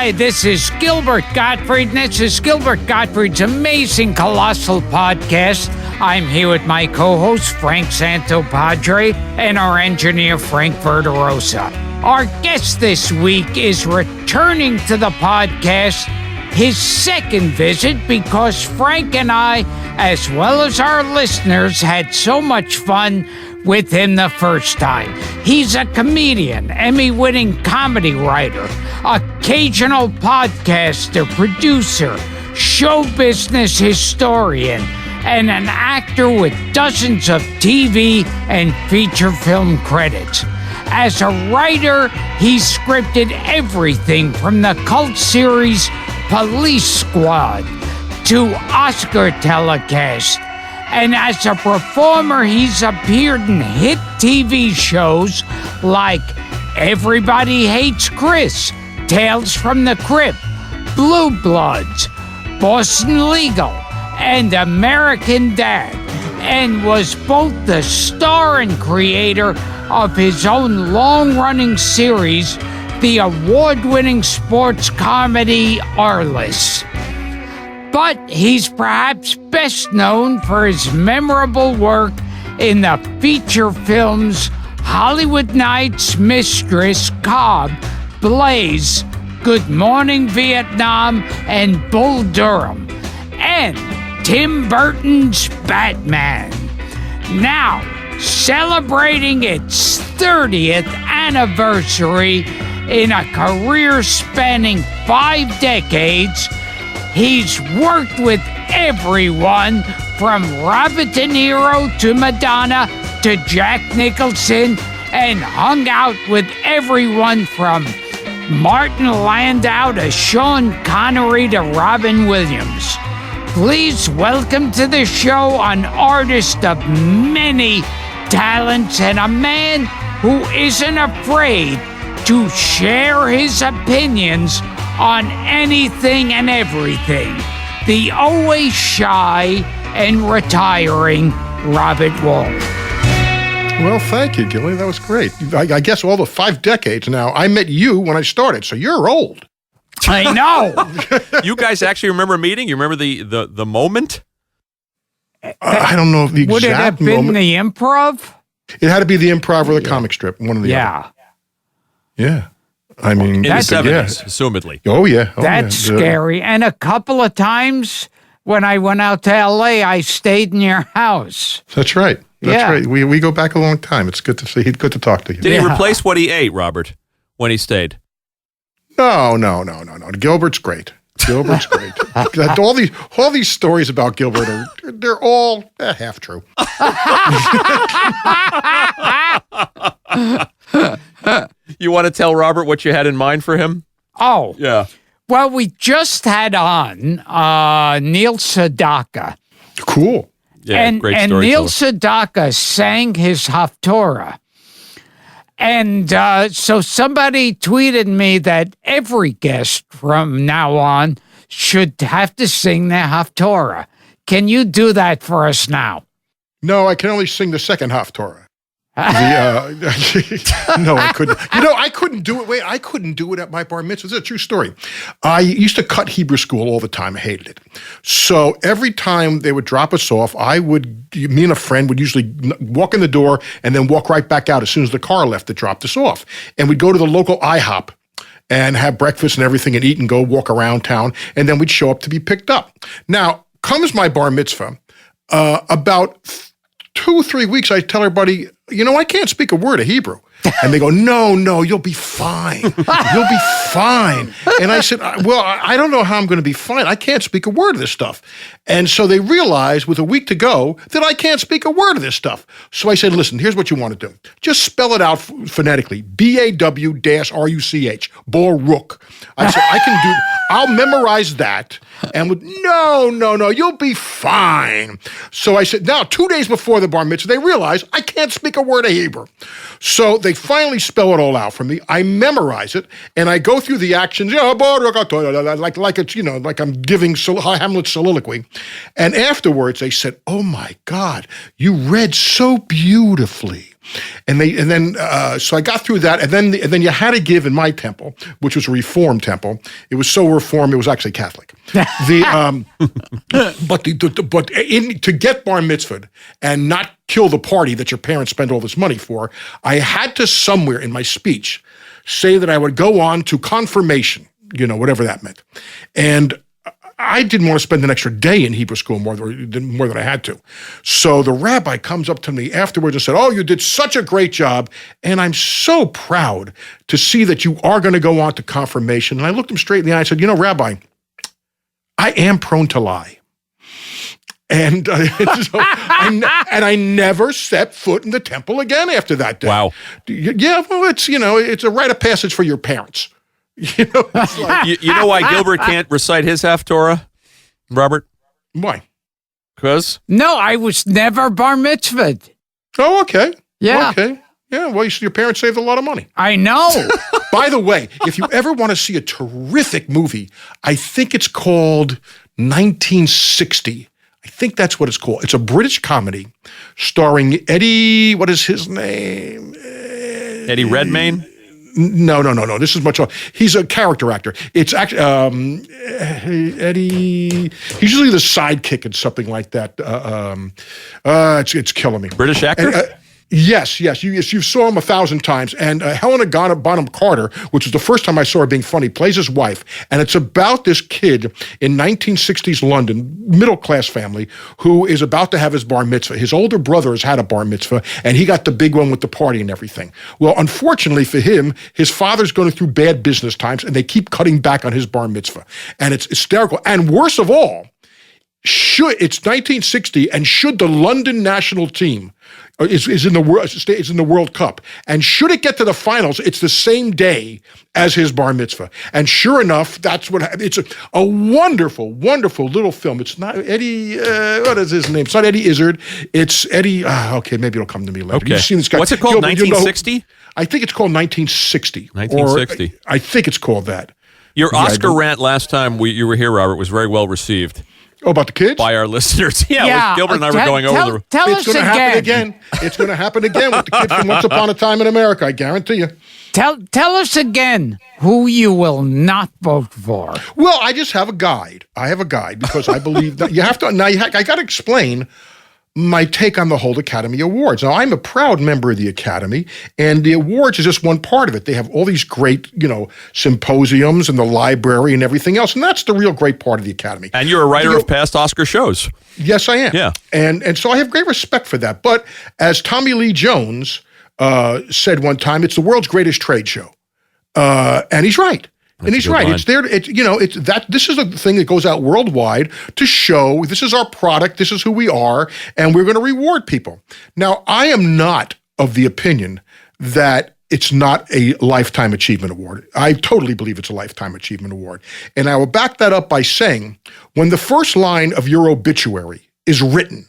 Hi, this is Gilbert Gottfried, and this is Gilbert Gottfried's amazing Colossal podcast. I'm here with my co-host, Frank Santopadre, and our engineer, Frank Verderosa. Our guest this week is returning to the podcast, his second visit, because Frank and I, as well as our listeners, had so much fun with him the first time. He's a comedian, Emmy-winning comedy writer, occasional podcaster, producer, show business historian, and an actor with dozens of TV and feature film credits. As a writer, he scripted everything from the cult series Police Squad to Oscar telecasts. And as a performer, he's appeared in hit TV shows like Everybody Hates Chris, Tales from the Crypt, Blue Bloods, Boston Legal, and American Dad, and was both the star and creator of his own long-running series, the award-winning sports comedy Arliss. But he's perhaps best known for his memorable work in the feature films Hollywood Nights, Mistress, Cobb, Blaze, Good Morning Vietnam, and Bull Durham, and Tim Burton's Batman. Now, celebrating its 30th anniversary in a career spanning 5 decades, he's worked with everyone from Robert De Niro to Madonna to Jack Nicholson, and hung out with everyone from Martin Landau to Sean Connery to Robin Williams. Please welcome to the show an artist of many talents and a man who isn't afraid to share his opinions on anything and everything. The always shy and retiring Robert Whul. Well, thank you, Gilly. That was great. I guess all the 5 decades now. I met you when I started, so you're old. I know. You guys actually remember meeting? You remember the moment? I don't know the exact moment. Would it have been the Improv? It had to be the Improv or the comic strip, one of the other. Yeah. I mean, in the 70s, yeah. assumedly. Oh, yeah. That's scary. And a couple of times when I went out to L.A., I stayed in your house. That's right. That's right. We go back a long time. It's good to see. Good to talk to you. Did he replace what he ate, Robert, when he stayed? No. Gilbert's great. Gilbert's great. all these stories about Gilbert they're all half true. You want to tell Robert what you had in mind for him? Oh. Yeah. Well, we just had on Neil Sedaka. Cool. Yeah, great and Neil Sedaka sang his Haftorah. And so somebody tweeted me that every guest from now on should have to sing their Haftorah. Can you do that for us now? No, I can only sing the second Haftorah. No, I couldn't. I couldn't do it. Wait, I couldn't do it at my bar mitzvah. This is a true story. I used to cut Hebrew school all the time. I hated it. So every time they would drop us off, me and a friend would usually walk in the door and then walk right back out as soon as the car left that dropped us off. And we'd go to the local IHOP and have breakfast and everything and eat and go walk around town. And then we'd show up to be picked up. Now, comes my bar mitzvah, about 2-3 weeks, I tell everybody, I can't speak a word of Hebrew. And they go, no, you'll be fine. You'll be fine. And I said, well, I don't know how I'm going to be fine. I can't speak a word of this stuff. And so they realized with a week to go that I can't speak a word of this stuff. So I said, listen, here's what you want to do. Just spell it out phonetically. BAW-RUCH, Baruch. I said, I'll memorize that. And no, you'll be fine. So I said, now, 2 days before the bar mitzvah, they realized I can't speak a word of Hebrew. So they finally spell it all out for me. I memorize it, and I go through the actions, like I'm giving Hamlet's soliloquy. And afterwards, they said, oh my God, you read so beautifully. So I got through that, and then you had to give in my temple, which was a Reformed temple. It was so Reformed, it was actually Catholic. But to get bar mitzvahed and not kill the party that your parents spent all this money for, I had to somewhere in my speech say that I would go on to confirmation, whatever that meant. And I didn't want to spend an extra day in Hebrew school more than I had to. So the rabbi comes up to me afterwards and said, "Oh, you did such a great job, and I'm so proud to see that you are going to go on to confirmation." And I looked him straight in the eye and said, "Rabbi, I am prone to lie." And I never set foot in the temple again after that day. Wow. Yeah, well, it's a rite of passage for your parents. It's like, you know why Gilbert can't recite his Haftorah, Robert? Why? Because? No, I was never bar mitzvahed. Oh, okay. Yeah. Okay. Yeah, well, your parents saved a lot of money. I know. By the way, if you ever want to see a terrific movie, I think it's called 1960. I think that's what it's called. It's a British comedy starring Eddie, what is his name? Eddie Redmayne? No. This is much. He's a character actor. It's actually Eddie. He's usually the sidekick in something like that. It's killing me. British actor? Yes. You saw him 1,000 times. And Helena Bonham Carter, which is the first time I saw her being funny, plays his wife. And it's about this kid in 1960s London, middle-class family, who is about to have his bar mitzvah. His older brother has had a bar mitzvah, and he got the big one with the party and everything. Well, unfortunately for him, his father's going through bad business times, and they keep cutting back on his bar mitzvah. And it's hysterical. And worse of all, it's 1960, and should the London national team is in the World Cup, and should it get to the finals, it's the same day as his bar mitzvah. And sure enough, that's what it's a wonderful, wonderful little film. It's not Eddie. What is his name? It's not Eddie Izzard. It's Eddie. Okay, maybe it'll come to me later. Okay. You've seen this guy. What's it called? 1960? I think it's called 1960. 1960. I think it's called that. Your Oscar rant last time you were here, Robert, was very well received. Oh, about the kids? By our listeners. Yeah, Gilbert and I were going over the... Tell us again. It's going to happen again with the kids from Once Upon a Time in America, I guarantee you. Tell us again who you will not vote for. Well, I just have a guide. I have a guide because I believe that you have to... Now, I got to explain my take on the whole Academy Awards. Now, I'm a proud member of the Academy, and the awards is just one part of it. They have all these great, symposiums and the library and everything else, and that's the real great part of the Academy. And you're a writer of past Oscar shows. Yes, I am. Yeah. And so I have great respect for that. But as Tommy Lee Jones said one time, it's the world's greatest trade show. And he's right. And he's right. Line. It's there. This is a thing that goes out worldwide to show this is our product. This is who we are, and we're going to reward people. Now, I am not of the opinion that it's not a Lifetime Achievement Award. I totally believe it's a Lifetime Achievement Award, and I will back that up by saying, when the first line of your obituary is written,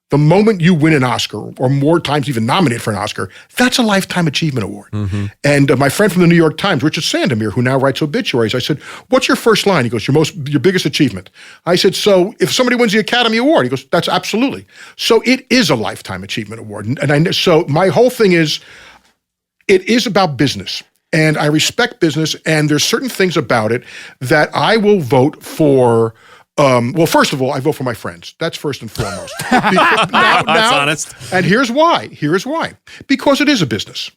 the moment you win an Oscar, or more times even nominated for an Oscar, that's a Lifetime Achievement Award. Mm-hmm. And my friend from the New York Times, Richard Sandomir, who now writes obituaries, I said, "What's your first line?" He goes, your biggest achievement." I said, "So if somebody wins the Academy Award," he goes, "That's absolutely." So it is a Lifetime Achievement Award. So my whole thing is, it is about business. And I respect business, and there's certain things about it that I will vote for. Well, first of all, I vote for my friends. That's first and foremost. That's honest. And here's why. Because it is a business.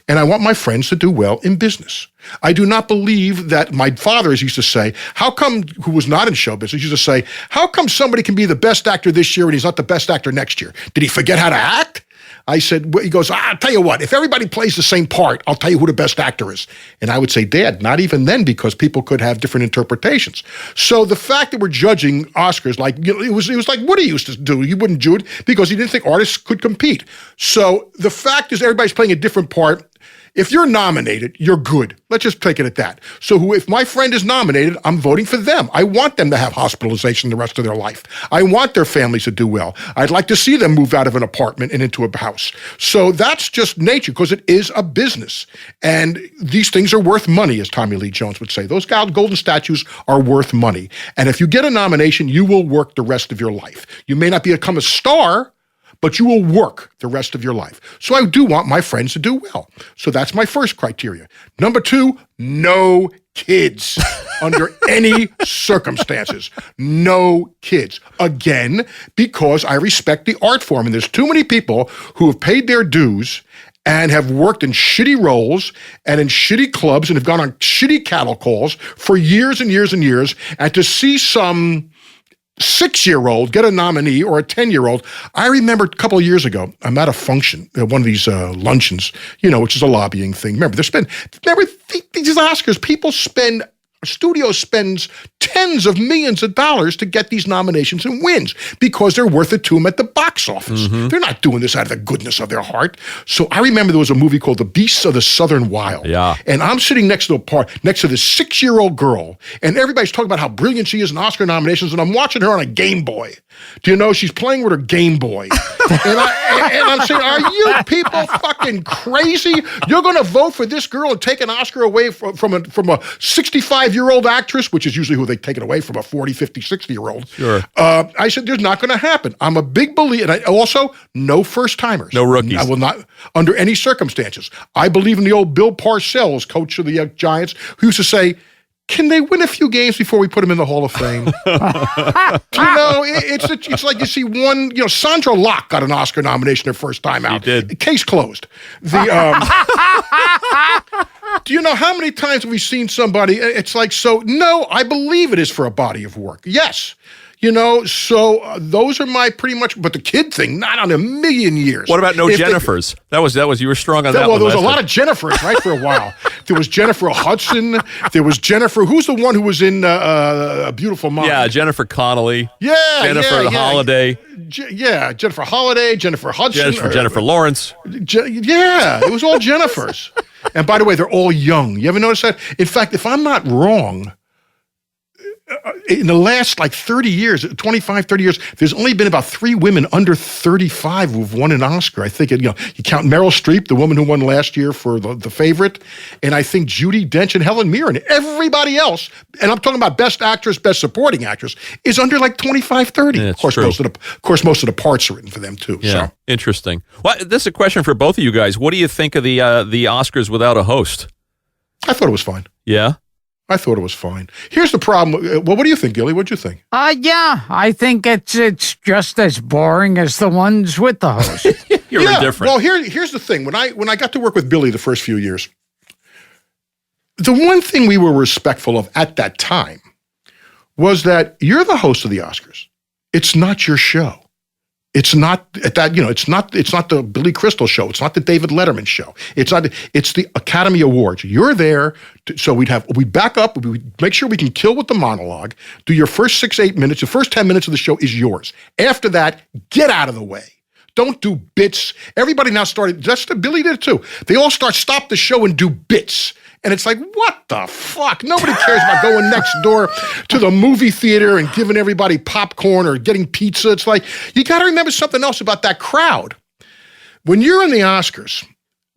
And I want my friends to do well in business. I do not believe that my father used to say, who was not in show business, used to say, how come somebody can be the best actor this year and he's not the best actor next year? Did he forget how to act? I said, he goes, "I'll tell you what, if everybody plays the same part, I'll tell you who the best actor is." And I would say, "Dad, not even then, because people could have different interpretations." So the fact that we're judging Oscars, it was like Woody used to do. He wouldn't do it because he didn't think artists could compete. So the fact is everybody's playing a different part. If you're nominated, you're good. Let's just take it at that. So if my friend is nominated, I'm voting for them. I want them to have hospitalization the rest of their life. I want their families to do well. I'd like to see them move out of an apartment and into a house. So that's just nature, because it is a business. And these things are worth money, as Tommy Lee Jones would say. Those golden statues are worth money. And if you get a nomination, you will work the rest of your life. You may not become a star, but you will work the rest of your life. So I do want my friends to do well. So that's my first criteria. Number 2, no kids under any circumstances. No kids. Again, because I respect the art form. And there's too many people who have paid their dues and have worked in shitty roles and in shitty clubs and have gone on shitty cattle calls for years and years and years. And to see some 6-year-old get a nominee or a 10-year-old. I remember a couple of years ago, I'm at a function, one of these luncheons, which is a lobbying thing. Remember, these Oscars, studio spends tens of millions of dollars to get these nominations and wins because they're worth it to them at the box office. Mm-hmm. They're not doing this out of the goodness of their heart. So I remember there was a movie called The Beasts of the Southern Wild. Yeah. And I'm sitting next to this 6-year-old girl, and everybody's talking about how brilliant she is in Oscar nominations, and I'm watching her on a Game Boy. Do you know she's playing with her Game Boy? and I'm saying, are you people fucking crazy? You're going to vote for this girl and take an Oscar away from a 65-year-old actress, which is usually who they take it away from, a 40, 50, 60-year-old. Sure. I said, there's not going to happen. I'm a big believer. And also, no first-timers. No rookies. I will not, under any circumstances. I believe in the old Bill Parcells, coach of the Giants, who used to say, can they win a few games before we put them in the Hall of Fame? It's like you see one, Sandra Locke got an Oscar nomination her first time out. She did. Case closed. Do you know how many times have we seen somebody, it's like, so, no, I believe it is for a body of work. Yes. So those are my pretty much, but the kid thing, not on a million years. What about Jennifers? That was you were strong on that one. Well, there was a lot of Jennifers, right, for a while. There was Jennifer Hudson. There was Jennifer, who's the one who was in A Beautiful Mind? Yeah, Jennifer Connelly. Yeah, Jennifer Holiday. Jennifer Holiday, Jennifer Hudson. Jennifer Lawrence. It was all Jennifers. And by the way, they're all young. You ever notice that? In fact, if I'm not wrong, in the last 30 years, 25, 30 years, there's only been about 3 women under 35 who've won an Oscar. I think, you count Meryl Streep, the woman who won last year for The Favorite, and I think Judi Dench and Helen Mirren. Everybody else, and I'm talking about Best Actress, Best Supporting Actress, is under 25, 30. Yeah, of course, most of the parts are written for them too. Yeah, so. Interesting. Well, this is a question for both of you guys. What do you think of the Oscars without a host? I thought it was fine. Yeah? I thought it was fine. Here's the problem. Well, what do you think, Gilly? What'd you think? Yeah, I think it's just as boring as the ones with the host. You're indifferent. Well, here's the thing. When I got to work with Billy the first few years, the one thing we were respectful of at that time was that you're the host of the Oscars. It's not your show. It's not at that, it's not the Billy Crystal show. It's not the David Letterman show. It's the Academy Awards. You're there. So we back up. We make sure we can kill with the monologue. Do your first 6-8 minutes. The first 10 minutes of the show is yours. After that, get out of the way. Don't do bits. Everybody now started, Billy did it too. They all stop the show and do bits. And it's like, what the fuck? Nobody cares about going next door to the movie theater and giving everybody popcorn or getting pizza. It's like, you got to remember something else about that crowd. When you're in the Oscars,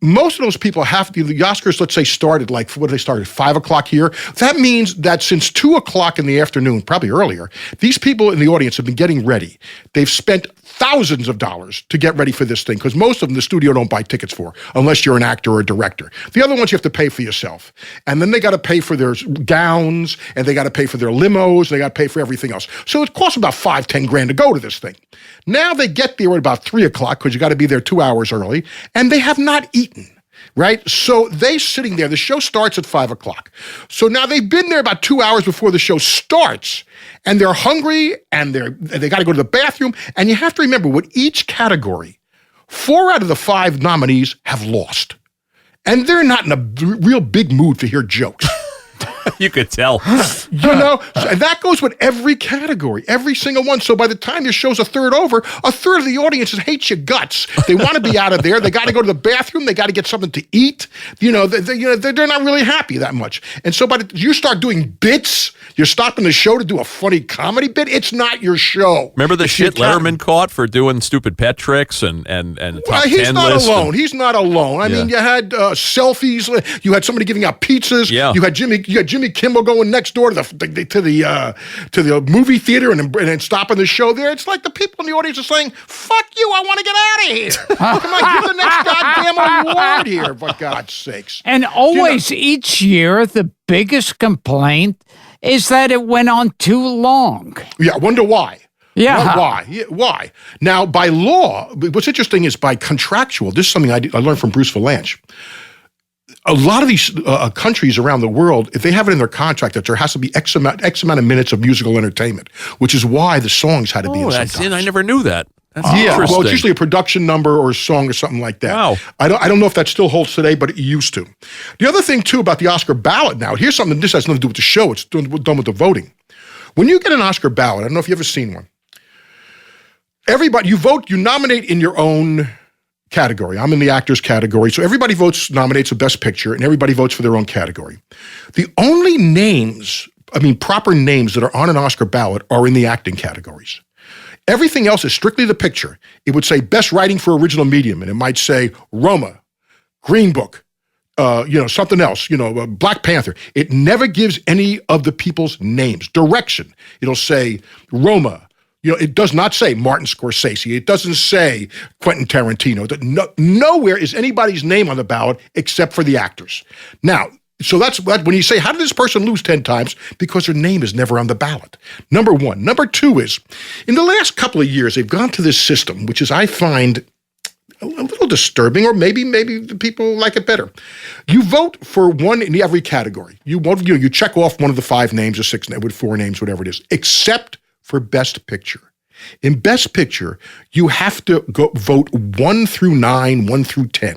most of those people the Oscars, let's say, started what do they start at 5 o'clock here? That means that since 2 o'clock in the afternoon, probably earlier, these people in the audience have been getting ready. They've spent thousands of dollars to get ready for this thing, because most of them the studio don't buy tickets for, unless you're an actor or a director. The other ones you have to pay for yourself. And then they got to pay for their gowns, and they got to pay for their limos, and they got to pay for everything else. So it costs about $5-10 grand to go to this thing. Now they get there at about 3 o'clock, because you got to be there 2 hours early, and they have not eaten. Right? So they sitting there. The show starts at 5 o'clock. So now they've been there about 2 hours before the show starts, and they're hungry, and they got to go to the bathroom. And you have to remember, with each category, 4 out of the 5 nominees have lost. And they're not in a real big mood to hear jokes. You could tell. And that goes with every category, every single one. So by the time your show's a third over, a third of the audience hates your guts. They want to be out of there. They got to go to the bathroom. They got to get something to eat. They're not really happy that much. And so you start doing bits, you're stopping the show to do a funny comedy bit. It's not your show. Remember the shit Letterman caught for doing stupid pet tricks and top 10 he's not lists? Alone. He's not alone. I mean, you had selfies. You had somebody giving out pizzas. Yeah. You had Jimmy Jimmy Kimmel going next door to the movie theater and then stopping the show there. It's like the people in the audience are saying, "Fuck you! I want to get out of here." Come on, give the next goddamn award here, for God's sakes. And always, each year, the biggest complaint is that it went on too long. Yeah, I wonder why. Yeah. Why? Yeah, why? Now, by law, what's interesting is by contractual, this is something I learned from Bruce Valanche. A lot of these countries around the world, if they have it in their contract that there has to be X amount of minutes of musical entertainment, which is why the songs had to be in sometimes. I never knew that. That's well, it's usually a production number or a song or something like that. Wow. I don't know if that still holds today, but it used to. The other thing, too, about the Oscar ballot now, here's something, this has nothing to do with the show, it's done with the voting. When you get an Oscar ballot, I don't know if you've ever seen one, everybody, you nominate in your own category. I'm in the actors category, so everybody nominates a best picture, and everybody votes for their own category. The only proper names that are on an Oscar ballot are in the acting categories. Everything else is strictly the picture. It would say best writing for original medium, and it might say Roma, Green Book, something else, Black Panther. It never gives any of the people's names. Direction, it'll say Roma. It does not say Martin Scorsese. It doesn't say Quentin Tarantino. Nowhere is anybody's name on the ballot except for the actors. Now, so that's when you say, how did this person lose 10 times? Because their name is never on the ballot. Number one. Number two is, in the last couple of years, they've gone to this system, which is, I find, a little disturbing, or maybe the people like it better. You vote for one in every category. You check off one of the 5 names or 6 with 4 names, whatever it is, except for Best Picture. In Best Picture, you have to vote 1 through 9, 1 through 10.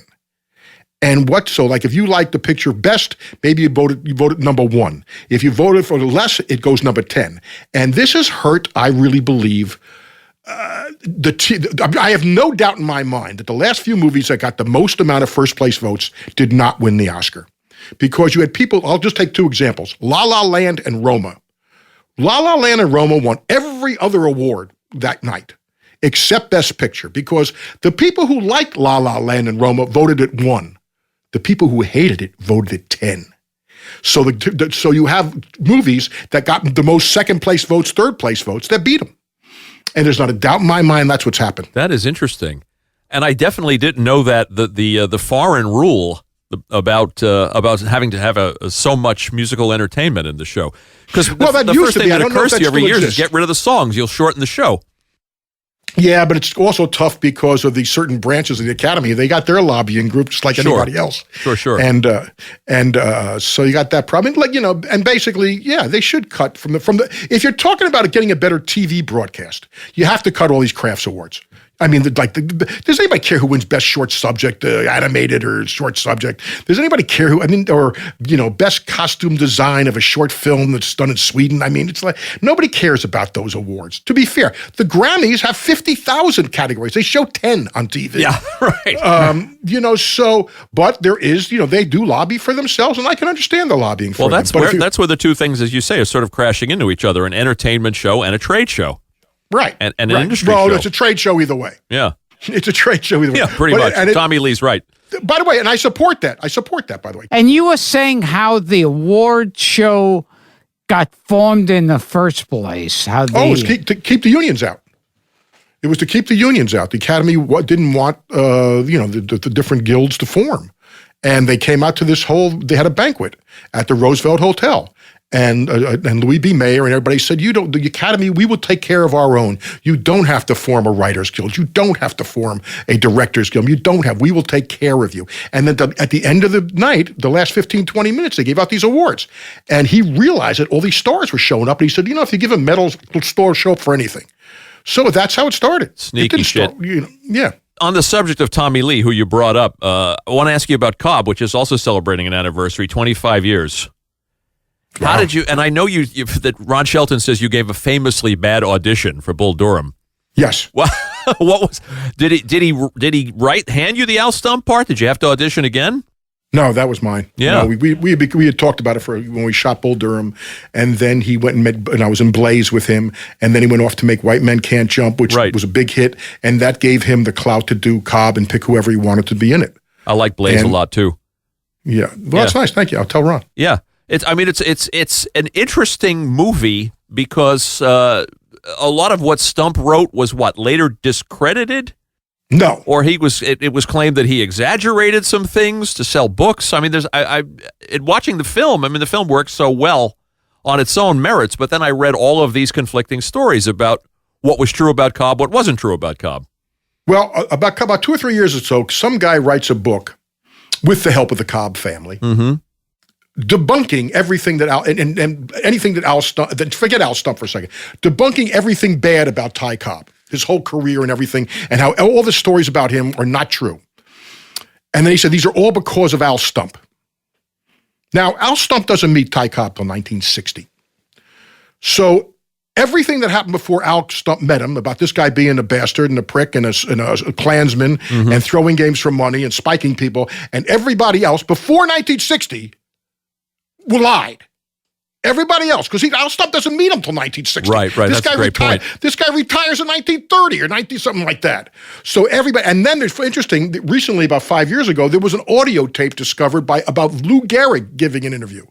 And if you like the picture best, maybe you voted number 1. If you voted for less, it goes number 10. And this has hurt, I really believe, I have no doubt in my mind that the last few movies that got the most amount of first place votes did not win the Oscar. Because you had people, I'll just take 2 examples, La La Land and Roma. La La Land and Roma won every other award that night, except Best Picture, because the people who liked La La Land and Roma voted it 1. The people who hated it voted it 10. So so you have movies that got the most second place votes, third place votes that beat them. And there's not a doubt in my mind that's what's happened. That is interesting. And I definitely didn't know that the foreign rule about having to have so much musical entertainment in the show. Because the first thing that occurs to you every year is get rid of the songs. You'll shorten the show. Yeah, but it's also tough because of the certain branches of the Academy. They got their lobbying group just like anybody else. Sure. And so you got that problem. And basically, yeah, they should cut from the. If you're talking about getting a better TV broadcast, you have to cut all these crafts awards. I mean, does anybody care who wins best short subject, animated or short subject? Does anybody care best costume design of a short film that's done in Sweden? I mean, it's like nobody cares about those awards. To be fair, the Grammys have 50,000 categories. They show 10 on TV. Yeah, right. But there is, they do lobby for themselves, and I can understand the lobbying for them. Well, that's where the 2 things, as you say, are sort of crashing into each other: an entertainment show and a trade show. Right. And an industry show. Well, it's a trade show either way. Yeah. It's a trade show either way. Yeah, pretty much. Tommy Lee's right. By the way, and I support that. By the way. And you were saying how the award show got formed in the first place. It was to keep the unions out. It was to keep the unions out. The Academy didn't want, the different guilds to form. And they came out to they had a banquet at the Roosevelt Hotel. And Louis B. Mayer and everybody said, the Academy, we will take care of our own. You don't have to form a writer's guild. You don't have to form a director's guild. We will take care of you. And then at the end of the night, the last 15, 20 minutes, they gave out these awards. And he realized that all these stars were showing up. And he said, if you give a medal, it'll show up for anything. So that's how it started. Sneaky shit. Yeah. On the subject of Tommy Lee, who you brought up, I want to ask you about Cobb, which is also celebrating an anniversary, 25 years. Wow. How did you? And I know that Ron Shelton says you gave a famously bad audition for Bull Durham. Yes. Well, what was? Did he hand you the Al Stump part? Did you have to audition again? No, that was mine. Yeah, no, we had talked about it when we shot Bull Durham, and then he went and I was in Blaze with him, and then he went off to make White Men Can't Jump, which was a big hit, and that gave him the clout to do Cobb and pick whoever he wanted to be in it. I like Blaze a lot too. Yeah, well, that's nice. Thank you. I'll tell Ron. Yeah. It's an interesting movie because a lot of what Stump wrote was later discredited. No, or it was claimed that he exaggerated some things to sell books. I mean, watching the film. I mean, the film works so well on its own merits, but then I read all of these conflicting stories about what was true about Cobb, what wasn't true about Cobb. Well, about 2 or 3 years or so, some guy writes a book with the help of the Cobb family, debunking everything that and anything that Al Stump, forget Al Stump for a second, debunking everything bad about Ty Cobb, his whole career and everything, and how all the stories about him are not true. And then he said, these are all because of Al Stump. Now, Al Stump doesn't meet Ty Cobb till 1960. So everything that happened before Al Stump met him, about this guy being a bastard and a prick and a Klansman and throwing games for money and spiking people, and everybody else before 1960 lied. Everybody else, because Al Stump doesn't meet him till 1960. Right. That's a great point. This guy retires in 1930 or 19 something like that. So everybody, and then there's interesting. Recently, about 5 years ago, there was an audio tape discovered about Lou Gehrig giving an interview,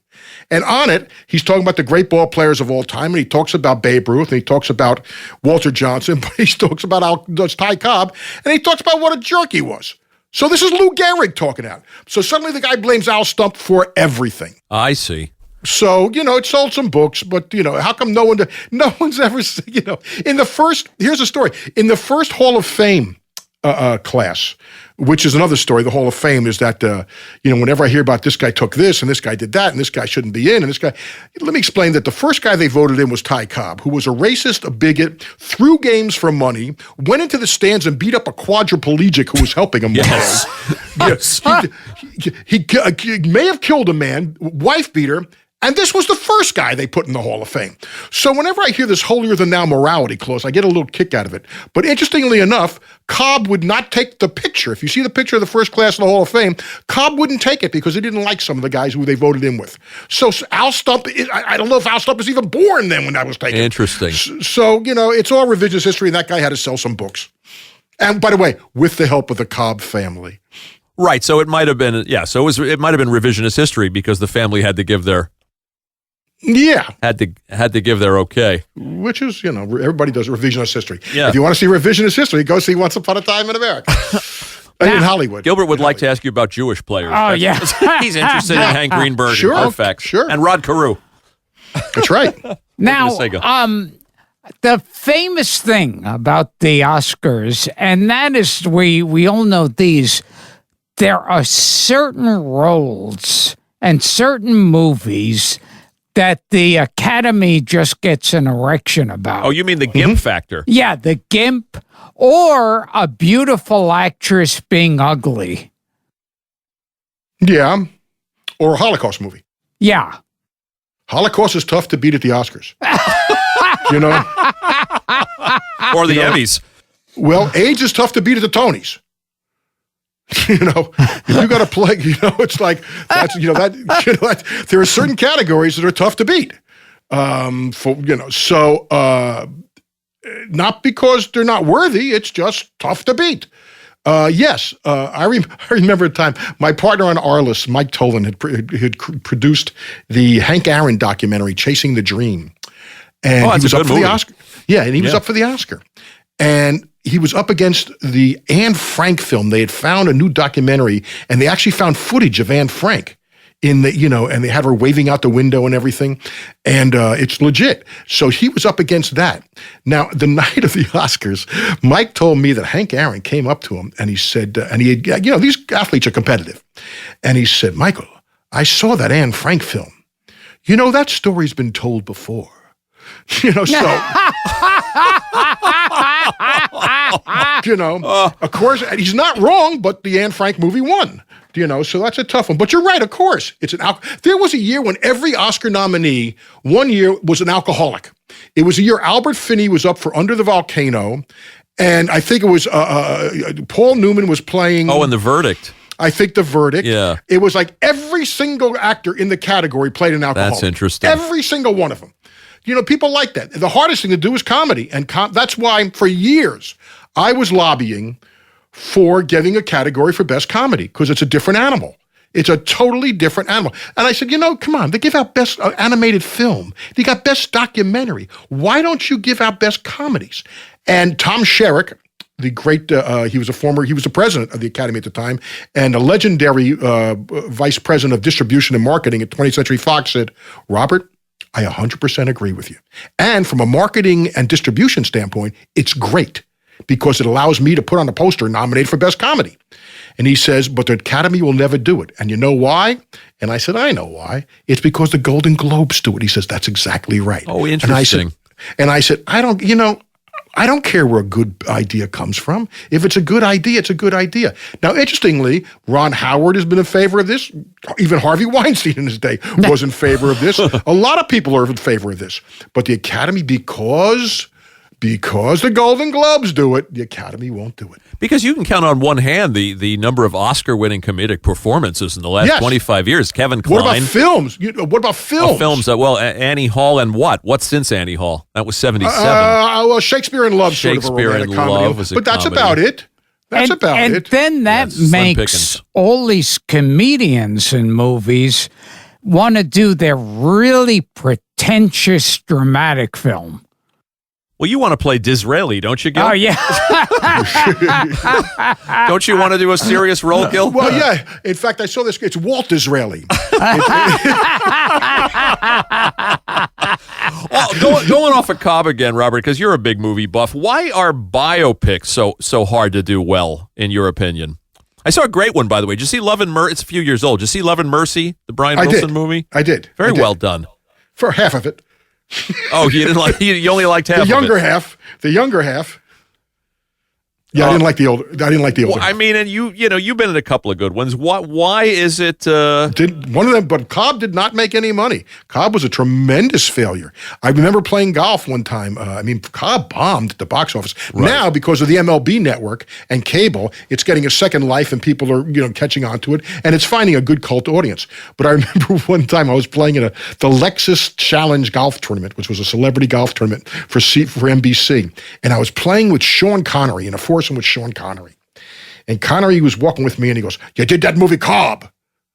and on it he's talking about the great ball players of all time, and he talks about Babe Ruth, and he talks about Walter Johnson, but he talks about Ty Cobb, and he talks about what a jerk he was. So this is Lou Gehrig talking out. So suddenly the guy blames Al Stump for everything. I see. So, it sold some books, but, how come no one's ever, here's a story. In the first Hall of Fame class, which is another story, the Hall of Fame is that, whenever I hear about this guy took this and this guy did that and this guy shouldn't be in and this guy, let me explain that the first guy they voted in was Ty Cobb, who was a racist, a bigot, threw games for money, went into the stands and beat up a quadriplegic who was helping him. Yes. He may have killed a man, wife beater. And this was the first guy they put in the Hall of Fame. So whenever I hear this holier-than-thou morality clause, I get a little kick out of it. But interestingly enough, Cobb would not take the picture. If you see the picture of the first class in the Hall of Fame, Cobb wouldn't take it because he didn't like some of the guys who they voted in with. So Al Stump, I don't know if Al Stump was even born then when that was taken. Interesting. So, it's all revisionist history, and that guy had to sell some books. And by the way, with the help of the Cobb family. Right, so it might have been, it might have been revisionist history because the family had to give their... Yeah. Had to give their okay. Which is, everybody does revisionist history. Yeah. If you want to see revisionist history, go see Once Upon a Time in America. In Hollywood. Gilbert would like to ask you about Jewish players. Oh, yeah. He's interested in Hank Greenberg and Perfect. Sure. And Rod Carew. That's right. Now, the famous thing about the Oscars, and that is, we all know these, there are certain roles and certain movies that the Academy just gets an erection about. Oh, you mean the GIMP factor? Yeah, the GIMP, or a beautiful actress being ugly. Yeah, or a Holocaust movie. Yeah. Holocaust is tough to beat at the Oscars. Or the Emmys. Well, AIDS is tough to beat at the Tonys. If you got to play, it's like there are certain categories that are tough to beat. Not because they're not worthy, it's just tough to beat. I remember a time my partner on Arliss, Mike Tolan, had produced the Hank Aaron documentary, Chasing the Dream, and he was up for the Oscar. Yeah, and he was up for the Oscar, and he was up against the Anne Frank film. They had found a new documentary, and they actually found footage of Anne Frank and they had her waving out the window and everything, and it's legit. So he was up against that. Now, the night of the Oscars, Mike told me that Hank Aaron came up to him, and he said, these athletes are competitive, and he said, "Michael, I saw that Anne Frank film. That story's been told before." Of course, he's not wrong, but the Anne Frank movie won, so that's a tough one. But you're right, of course. There was a year when every Oscar nominee one year was an alcoholic. It was a year Albert Finney was up for Under the Volcano, and I think it was Paul Newman was playing... Oh, and The Verdict. I think The Verdict. Yeah. It was like every single actor in the category played an alcoholic. That's interesting. Every single one of them. People like that. The hardest thing to do is comedy. And that's why, for years, I was lobbying for getting a category for best comedy, because it's a different animal. It's a totally different animal. And I said, come on, they give out best animated film. They got best documentary. Why don't you give out best comedies? And Tom Sherrick, the great, he was the president of the Academy at the time, and a legendary vice president of distribution and marketing at 20th Century Fox said, Robert, I 100% agree with you. And from a marketing and distribution standpoint, it's great because it allows me to put on a poster nominated for best comedy. And he says, but the Academy will never do it. And you know why? And I said, I know why. It's because the Golden Globes do it. He says, that's exactly right. Oh, interesting. And I said, I don't care where a good idea comes from. If it's a good idea, it's a good idea. Now, interestingly, Ron Howard has been in favor of this. Even Harvey Weinstein in his day was in favor of this. A lot of people are in favor of this. But the Academy, because the Golden Globes do it, the Academy won't do it. Because you can count on one hand the number of Oscar-winning comedic performances in the last 25 years. Kevin Kline. What about films? What about films? Films. Annie Hall and what? What's since Annie Hall? That was 77. Well, Shakespeare in Love, Shakespeare sort of a romantic comedy. Was a but that's comedy. about it. And then that makes all these comedians in movies want to do their really pretentious dramatic film. Well, you want to play Disraeli, don't you, Gil? Oh, yeah. Don't you want to do a serious role, Gil? Well, yeah. In fact, I saw this. It's Walt Disraeli. Going off of Cobb again, Robert, because you're a big movie buff. Why are biopics so hard to do well, in your opinion? I saw a great one, by the way. Did you see Love and Mercy? It's a few years old. Did you see Love and Mercy, the Brian Wilson movie? I did. Very well done. For half of it. Oh, you didn't like? You only liked half. The younger half. Yeah, I didn't like the older. Well, I mean, and you've been in a couple of good ones. Why is it? One of them, but Cobb did not make any money. Cobb was a tremendous failure. I remember playing golf one time. Cobb bombed at the box office. Right. Now, because of the MLB network and cable, it's getting a second life, and people are catching on to it, and it's finding a good cult audience. But I remember one time I was playing in the Lexus Challenge golf tournament, which was a celebrity golf tournament for NBC, and I was playing with Sean Connery in a foursome with Sean Connery. And Connery was walking with me and he goes, you did that movie Cobb?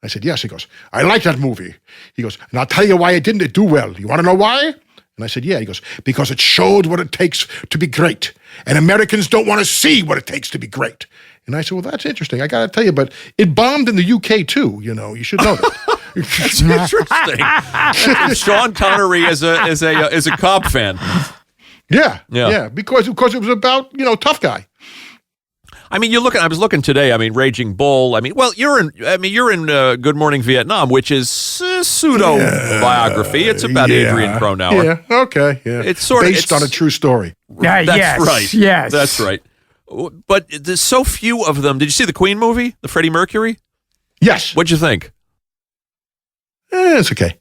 I said, yes. He goes, I like that movie. He goes, and I'll tell you why it didn't do well. You want to know why? And I said, yeah. He goes, because it showed what it takes to be great. And Americans don't want to see what it takes to be great. And I said, well, that's interesting. I got to tell you, but it bombed in the UK too. You should know that. That's interesting. Sean Connery is a Cobb fan. Yeah. Because it was about, tough guy. I mean, I was looking today. I mean, Raging Bull. I mean, well, you're in Good Morning Vietnam, which is pseudo biography. It's about Adrian Cronauer. Yeah. Okay. Yeah. It's sort of based on a true story. That's right. Yes. That's right. But there's so few of them. Did you see the Queen movie, the Freddie Mercury? Yes. What'd you think? It's okay.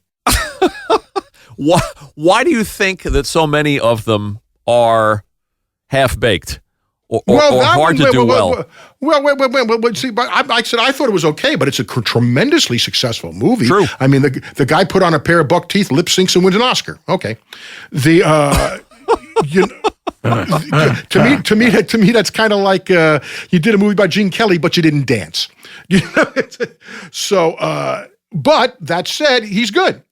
Why do you think that so many of them are half-baked or hard to do well? Well, see, but I said I thought it was okay, but it's a tremendously successful movie. True. I mean, the guy put on a pair of buck teeth, lip syncs, and wins an Oscar. Okay. To me, that's kind of like you did a movie by Gene Kelly, but you didn't dance. But that said, he's good.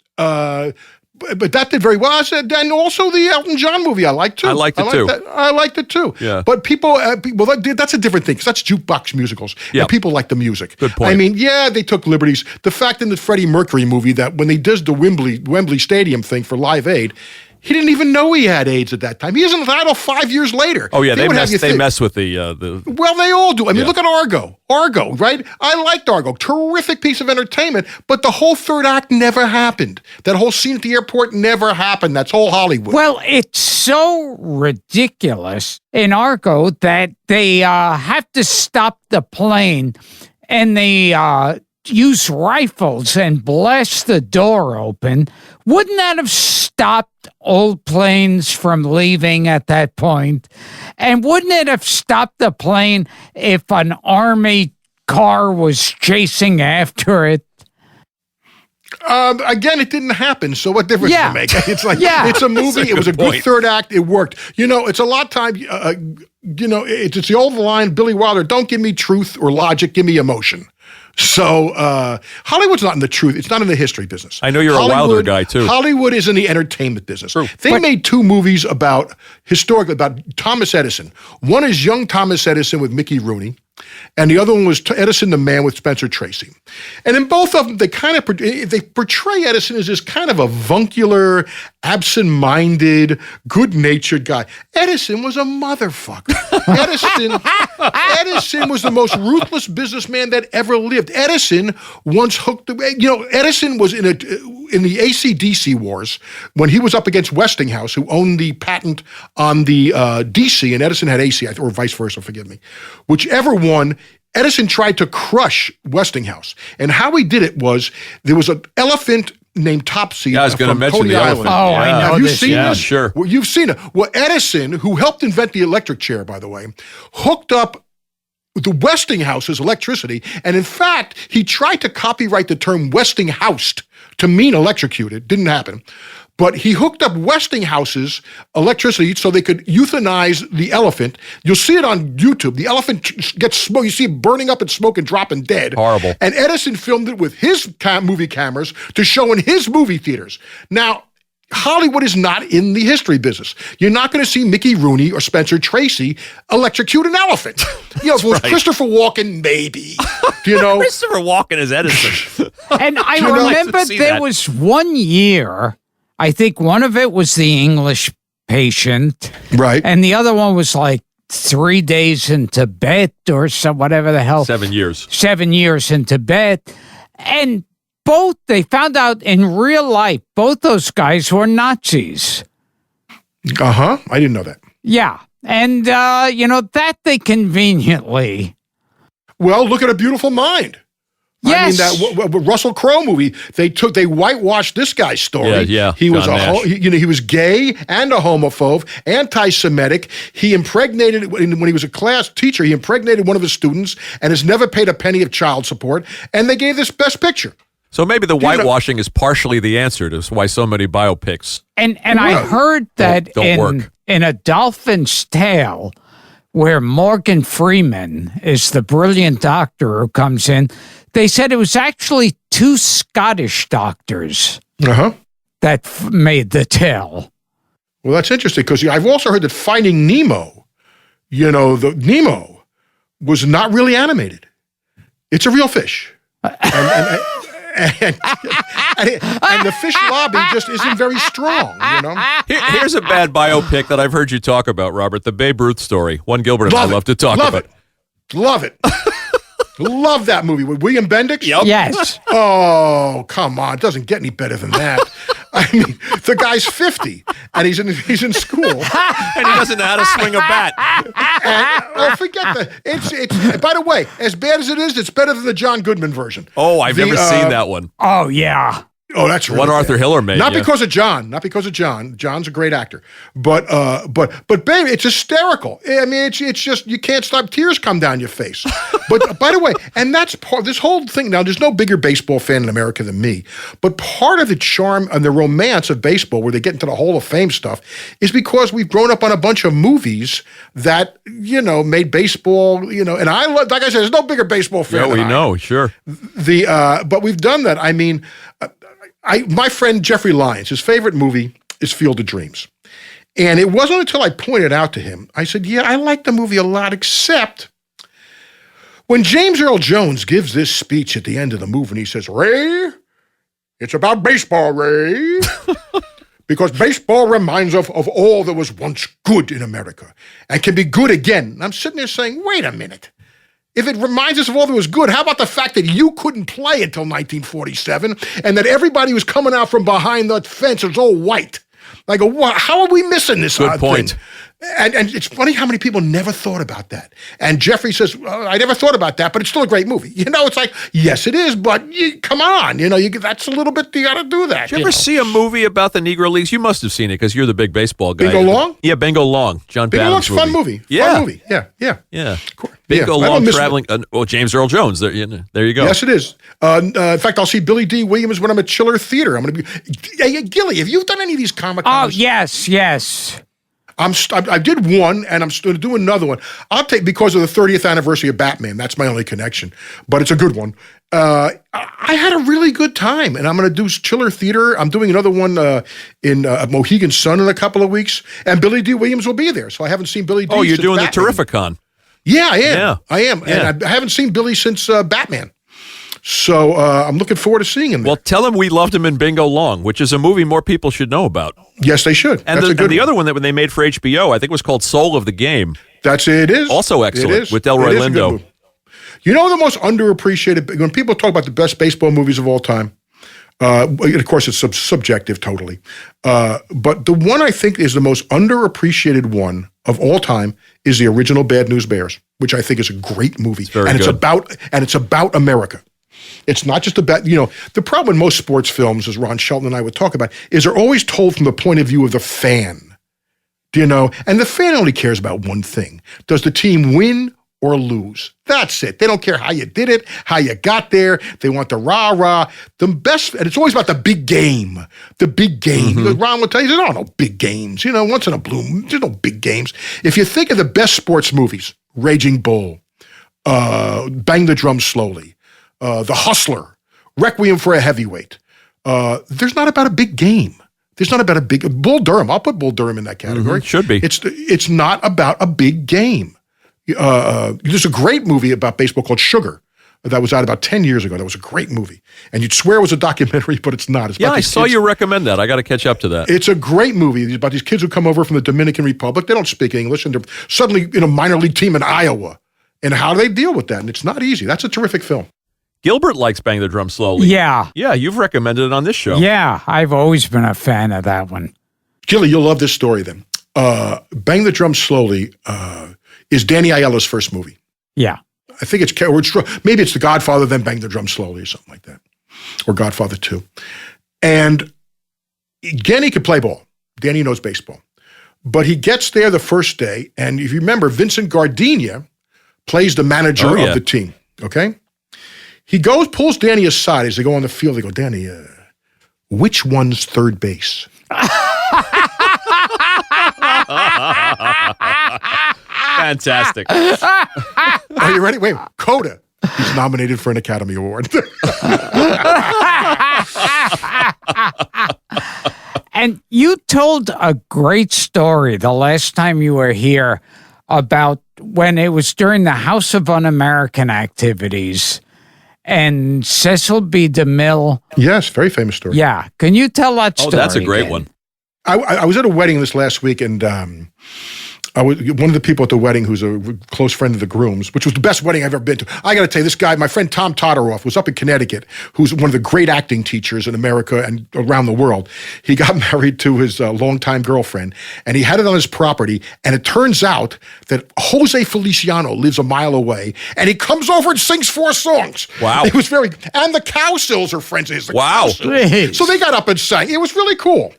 But that did very well. I said, and also the Elton John movie I liked too. I liked it too. I liked it too. Yeah. But people, that's a different thing because that's jukebox musicals. Yeah. And people like the music. Good point. I mean, yeah, they took liberties. The fact in the Freddie Mercury movie that when they does the Wembley Stadium thing for Live Aid, he didn't even know he had AIDS at that time. He isn't entitled 5 years later. Oh yeah, they mess with the. Well, they all do. I mean, look at Argo. Argo, right? I liked Argo. Terrific piece of entertainment, but the whole third act never happened. That whole scene at the airport never happened. That's whole Hollywood. Well, it's so ridiculous in Argo that they have to stop the plane and they use rifles and blast the door open. Wouldn't that have stopped old planes from leaving at that point? And wouldn't it have stopped the plane if an army car was chasing after it? Again, it didn't happen, so what difference does it make? It's like, it's a movie, it was a good third act, it worked. It's a lot of time, it's the old line, Billy Wilder, don't give me truth or logic, give me emotion. So Hollywood's not in the truth. It's not in the history business. I know you're a Wilder guy, too. Hollywood is in the entertainment business. True. They made 2 movies about Thomas Edison. One is Young Thomas Edison with Mickey Rooney, and the other one was Edison the Man with Spencer Tracy. And in both of them, they portray Edison as this kind of avuncular, absent-minded, good-natured guy. Edison was a motherfucker. Edison was the most ruthless businessman that ever lived. Edison once Edison was in the AC/DC wars when he was up against Westinghouse, who owned the patent on the DC, and Edison had AC, or vice versa, forgive me. Whichever one, Edison tried to crush Westinghouse. And how he did it was, there was an elephant named Topsy I was going to mention Coney the Island. elephant. I know Have you this, seen yeah. this? Sure. Well, you've seen it. Well, Edison, who helped invent the electric chair, by the way, hooked up the Westinghouse's electricity, and in fact, he tried to copyright the term Westinghoused to mean electrocuted. Didn't happen. But he hooked up Westinghouse's electricity so they could euthanize the elephant. You'll see it on YouTube. The elephant gets smoke. You see it burning up in smoke and dropping dead. Horrible. And Edison filmed it with his movie cameras to show in his movie theaters. Now, Hollywood is not in the history business. You're not going to see Mickey Rooney or Spencer Tracy electrocute an elephant. If it was Christopher Walken, maybe. Christopher Walken is Edison. And I remember there was one year, I think one of it was The English Patient. Right. And the other one was like 3 days in Tibet or whatever the hell. 7 years. 7 years in Tibet. And they found out in real life, both those guys were Nazis. I didn't know that. Yeah. And, that they conveniently. Well, look at A Beautiful Mind. Yes. I mean, that Russell Crowe movie, they whitewashed this guy's story. Yeah. He was Nash. he was gay and a homophobe, anti-Semitic. He impregnated, when he was a class teacher, he impregnated one of his students and has never paid a penny of child support. And they gave this Best Picture. So maybe the whitewashing is partially the answer to why so many biopics And I heard that don't work. in A Dolphin's Tale, where Morgan Freeman is the brilliant doctor who comes in, they said it was actually 2 Scottish doctors that made the tale. Well, that's interesting because I've also heard that Finding Nemo, the Nemo was not really animated. It's a real fish. And the fish lobby just isn't very strong, Here's a bad biopic that I've heard you talk about, Robert, the Babe Ruth story. One Gilbert and I love to talk about. Love it. Love that movie with William Bendix. Yep. Yes. Oh, come on. It doesn't get any better than that. I mean, the guy's 50 and he's in school. And he doesn't know how to swing a bat. And, forget that. It's by the way, as bad as it is, it's better than the John Goodman version. Oh, I've never seen that one. Oh, yeah. Oh, that's really One Arthur Hiller made. Not because of John. Not because of John. John's a great actor. But baby, it's hysterical. I mean, it's just, you can't stop. Tears come down your face. But by the way, and that's part, this whole thing, now there's no bigger baseball fan in America than me, but part of the charm and the romance of baseball, where they get into the Hall of Fame stuff, is because we've grown up on a bunch of movies that, made baseball, and I love, like I said, there's no bigger baseball fan than I. know, sure. But we've done that. I mean, my friend Jeffrey Lyons, his favorite movie is Field of Dreams. And it wasn't until I pointed out to him, I said, yeah, I like the movie a lot, except when James Earl Jones gives this speech at the end of the movie, and he says, Ray, it's about baseball, Ray. Because baseball reminds us of all that was once good in America and can be good again. And I'm sitting there saying, wait a minute. If it reminds us of all that was good, how about the fact that you couldn't play until 1947 and that everybody was coming out from behind the fence was all white? I go, what? How are we missing this Good point. thing? And it's funny how many people never thought about that. And Jeffrey says, I never thought about that, but it's still a great movie. It's like, yes, it is, but come on. That's a little bit, you got to do that. Did you ever see a movie about the Negro Leagues? You must have seen it because you're the big baseball guy. Bingo Long? Yeah, Bingo Long. John Bingo Badham's Long's fun movie. Yeah. Fun movie. Yeah. Bingo Long traveling. James Earl Jones. There you go. Yes, it is. In fact, I'll see Billy D. Williams when I'm at Chiller Theater. I'm going to be. Hey, Gilly, have you done any of these Comic Cons? Oh, yes. I did one, and I'm going to do another one. I'll take, because of the 30th anniversary of Batman. That's my only connection, but it's a good one. I had a really good time, and I'm going to do Chiller Theater. I'm doing another one in Mohegan Sun in a couple of weeks, and Billy D. Williams will be there. So I haven't seen Billy D. Oh, you're doing Batman. the Terrificon. Yeah, I am. Yeah. I am, and I haven't seen Billy since Batman. So I'm looking forward to seeing him there. Well, tell him we loved him in Bingo Long, which is a movie more people should know about. Yes, they should. And the other one that when they made for HBO, I think was called Soul of the Game. It is. Also excellent with Delroy Lindo. You know the most underappreciated, when people talk about the best baseball movies of all time, of course it's subjective totally, but the one I think is the most underappreciated one of all time is the original Bad News Bears, which I think is a great movie. It's about America. It's not just about, the problem in most sports films, as Ron Shelton and I would talk about, is they're always told from the point of view of the fan. And the fan only cares about one thing. Does the team win or lose? That's it. They don't care how you did it, how you got there. They want the rah-rah. The best, and it's always about the big game. The big game. Mm-hmm. Ron would tell you, there are no big games. Once in a blue moon, there's no big games. If you think of the best sports movies, Raging Bull, Bang the Drum Slowly, The Hustler, Requiem for a Heavyweight, there's not about a big game. There's not about a big, Bull Durham, I'll put Bull Durham in that category. Mm-hmm. Should be. It's not about a big game. There's a great movie about baseball called Sugar that was out about 10 years ago. That was a great movie. And you'd swear it was a documentary, but it's not. I saw you recommend that. I got to catch up to that. It's a great movie. It's about these kids who come over from the Dominican Republic. They don't speak English, and they're suddenly in a minor league team in Iowa. And how do they deal with that? And it's not easy. That's a terrific film. Gilbert likes Bang the Drum Slowly. Yeah. Yeah, you've recommended it on this show. Yeah, I've always been a fan of that one. Gilly, you'll love this story then. Bang the Drum Slowly is Danny Aiello's first movie. Yeah. I think maybe it's The Godfather, then Bang the Drum Slowly or something like that. Or Godfather 2. And Danny could play ball. Danny knows baseball. But he gets there the first day, and if you remember, Vincent Gardenia plays the manager of the team, okay? He pulls Danny aside as they go on the field. They go, Danny, which one's third base? Fantastic. Are you ready? Wait, Coda. He's nominated for an Academy Award. And you told a great story the last time you were here about when it was during the House of Un-American Activities and Cecil B. DeMille. Yes, very famous story. Yeah. Can you tell that story? Oh, that's a great again? one. I was at a wedding this last week, and I was one of the people at the wedding who's a close friend of the groom's, which was the best wedding I've ever been to. I got to tell you, this guy, my friend Tom Todoroff, was up in Connecticut, who's one of the great acting teachers in America and around the world. He got married to his longtime girlfriend, and he had it on his property, and it turns out that Jose Feliciano lives a mile away, and he comes over and sings 4 songs. Wow. It was and the Cowsills are friends of his. Wow. So they got up and sang. It was really cool.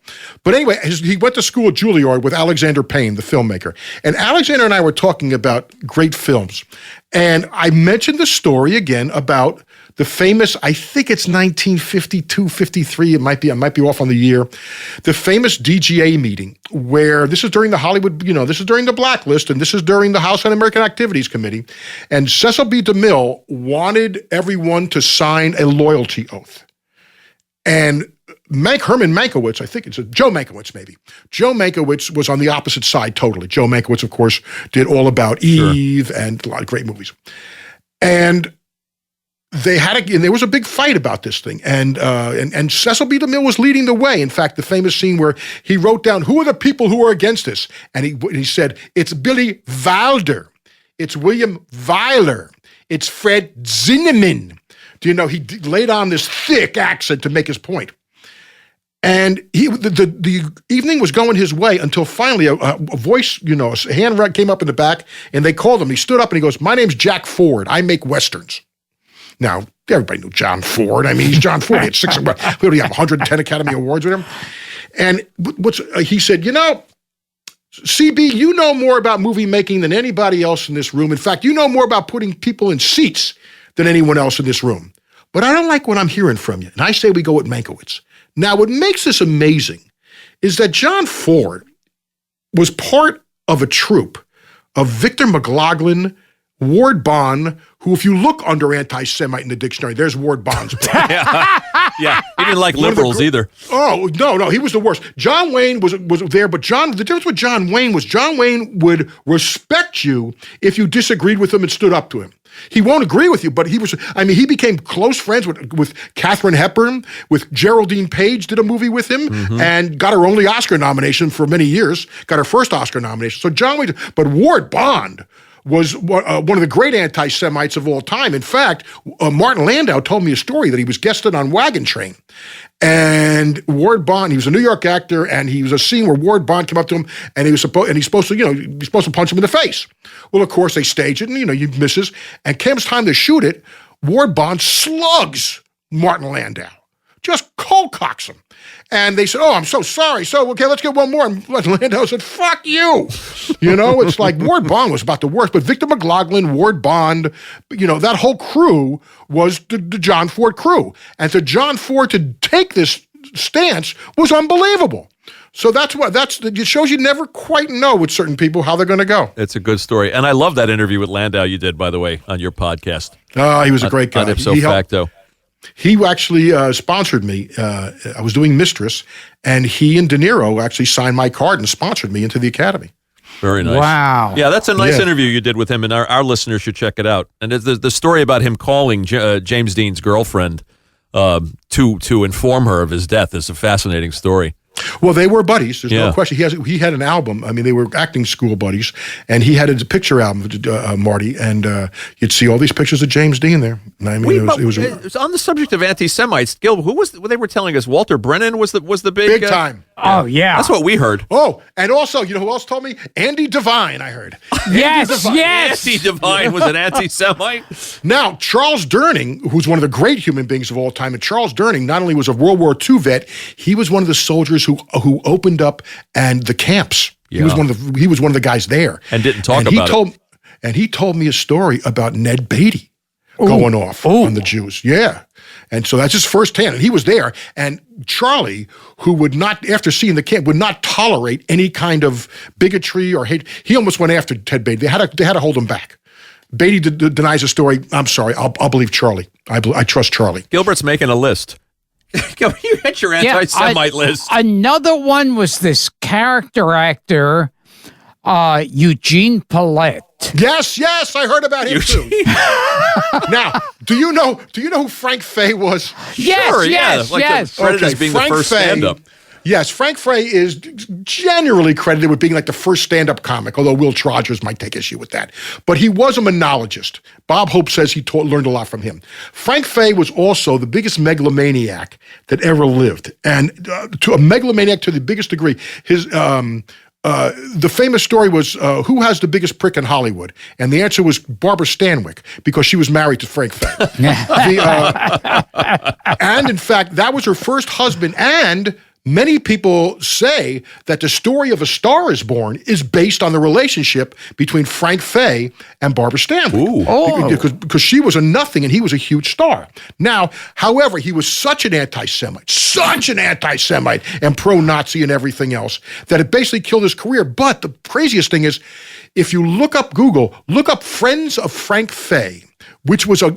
But anyway, he went to school at Juilliard with Alexander Payne, the filmmaker. And Alexander and I were talking about great films. And I mentioned the story again about the famous, I think it's 1952, 53, I might be off on the year, the famous DGA meeting where this is during the Hollywood, this is during the Blacklist, and this is during the House Un-American Activities Committee. And Cecil B. DeMille wanted everyone to sign a loyalty oath. And Herman Mankiewicz, I think it's Joe Mankiewicz maybe. Joe Mankiewicz was on the opposite side totally. Joe Mankiewicz, of course, did All About Eve and a lot of great movies. And there was a big fight about this thing. And Cecil B. DeMille was leading the way. In fact, the famous scene where he wrote down, who are the people who are against this? And he said, it's Billy Wilder. It's William Wyler. It's Fred Zinnemann. He laid on this thick accent to make his point. And the evening was going his way until finally a voice, a hand came up in the back, and they called him. He stood up and he goes, "My name's Jack Ford. I make Westerns." Now, everybody knew John Ford. I mean, he's John Ford. He had 110 Academy Awards with him. And he said, CB, you know more about movie making than anybody else in this room. In fact, you know more about putting people in seats than anyone else in this room. But I don't like what I'm hearing from you. And I say we go with Mankiewicz. Now, what makes this amazing is that John Ford was part of a troupe of Victor McLaughlin, Ward Bond, who, if you look under anti-Semite in the dictionary, there's Ward Bond's part. Yeah, he didn't like liberals either. Oh, no, he was the worst. John Wayne was there, but the difference with John Wayne was John Wayne would respect you if you disagreed with him and stood up to him. He won't agree with you, but he became close friends with Katharine Hepburn, with Geraldine Page, did a movie with him, and got her only Oscar nomination for many years, got her first Oscar nomination. So John Wayne, but Ward Bond was one of the great anti-Semites of all time. In fact, Martin Landau told me a story that he was guested on Wagon Train. And Ward Bond, he was a New York actor, and he was a scene where Ward Bond came up to him, and he's supposed to punch him in the face. Well, of course, they stage it, and he misses. And comes time to shoot it, Ward Bond slugs Martin Landau, just cold cocks him. And they said, "Oh, I'm so sorry. So, okay, let's get one more." And Landau said, "Fuck you." It's like Ward Bond was about the worst. But Victor McLaughlin, Ward Bond, that whole crew was the John Ford crew. And for John Ford to take this stance was unbelievable. So it shows you never quite know with certain people how they're going to go. It's a good story. And I love that interview with Landau you did, by the way, on your podcast. He was a great guy. On Ipso Facto. He actually sponsored me. I was doing Mistress, and he and De Niro actually signed my card and sponsored me into the Academy. Very nice. Wow. Yeah, that's a nice interview you did with him, and our listeners should check it out. And the story about him calling James Dean's girlfriend to inform her of his death is a fascinating story. Well, they were buddies. There's no question. He had an album. I mean, they were acting school buddies, and he had a picture album, Marty, and you'd see all these pictures of James Dean there. I mean, it was on the subject of anti-Semites. Gil, they were telling us? Walter Brennan was the big time. Oh yeah, that's what we heard. Oh, and also, who else told me? Andy Devine. I heard. Yes. Andy Devine was an anti-Semite. Now, Charles Durning, who's one of the great human beings of all time, and Charles Durning not only was a World War II vet, he was one of the soldiers who opened up and the camps. Yeah. He was one of the guys there, and didn't talk about it. And he told me a story about Ned Beatty going off on the Jews. Yeah. And so that's his firsthand. And he was there. And Charlie, who would not, after seeing the camp, would not tolerate any kind of bigotry or hate. He almost went after Ted Beatty. They had to hold him back. Beatty denies the story. I'm sorry. I'll believe Charlie. I trust Charlie. Gilbert's making a list. You had your anti-Semite list. Another one was this character actor, Eugene Pallette. Yes, I heard about him too. Now, do you know who Frank Fay was? Yes. Credited as being Frank the first stand-up. Yes, Frank Fay is generally credited with being like the first stand-up comic, although Will Rogers might take issue with that. But he was a monologist. Bob Hope says he learned a lot from him. Frank Fay was also the biggest megalomaniac that ever lived, and to a megalomaniac to the biggest degree. His the famous story was, who has the biggest prick in Hollywood? And the answer was Barbara Stanwyck, because she was married to Frank Fay. And in fact, that was her first husband. And many people say that the story of A Star Is Born is based on the relationship between Frank Fay and Barbara Stanwyck. Because she was a nothing and he was a huge star. Now, however, he was such an anti-Semite and pro-Nazi and everything else that it basically killed his career. But the craziest thing is, if you look up Friends of Frank Fay, which was a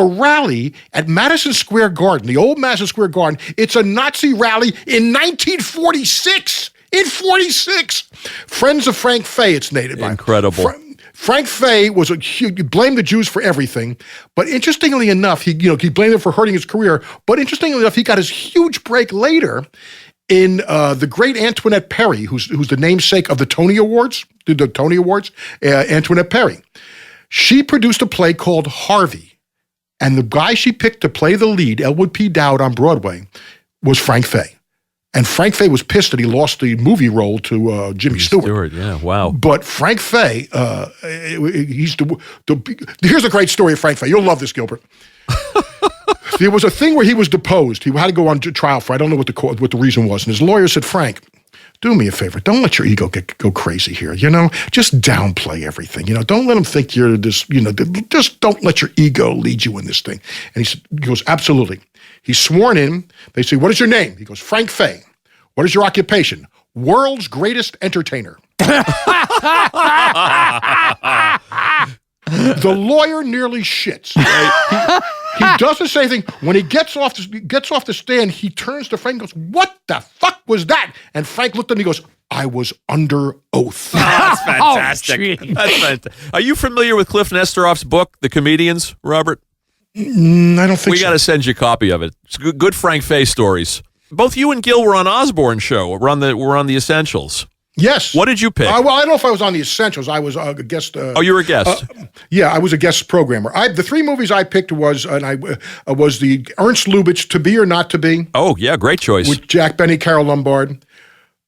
rally at Madison Square Garden, the old Madison Square Garden. It's a Nazi rally in 1946. In 46, Friends of Frank Fay. It's named by incredible. Frank Fay was he blamed the Jews for everything, but interestingly enough, he blamed them for hurting his career. But interestingly enough, he got his huge break later in the great Antoinette Perry, who's the namesake of the Tony Awards, Antoinette Perry. She produced a play called Harvey, and the guy she picked to play the lead, Elwood P. Dowd on Broadway, was Frank Fay. And Frank Fay was pissed that he lost the movie role to Jimmy Stewart. Yeah, wow. But Frank Fay, here's a great story of Frank Fay. You'll love this, Gilbert. There was a thing where he was deposed. He had to go on trial for, I don't know what the reason was. And his lawyer said, Frank, do me a favor. Don't let your ego go crazy here. Just downplay everything. Don't let them think you're this. Just don't let your ego lead you in this thing. And he goes, absolutely. He's sworn in. They say, what is your name? He goes, Frank Fay. What is your occupation? world's greatest entertainer. The lawyer nearly shits. He doesn't say anything. When he gets off the stand, he turns to Frank and goes, "What the fuck was that?" And Frank looked at him and he goes, "I was under oath." Oh, that's fantastic. That's fantastic. Are you familiar with Cliff Nesteroff's book, The Comedians, Robert? I don't think so. We got to send you a copy of it. It's good Frank Fay stories. Both you and Gil were on Osborne's show. We're on the Essentials. Yes. What did you pick? Well, I don't know if I was on the Essentials. I was a guest. You were a guest. Yeah, I was a guest programmer. The three movies I picked was the Ernst Lubitsch To Be or Not to Be. Oh yeah, great choice. With Jack Benny, Carol Lombard.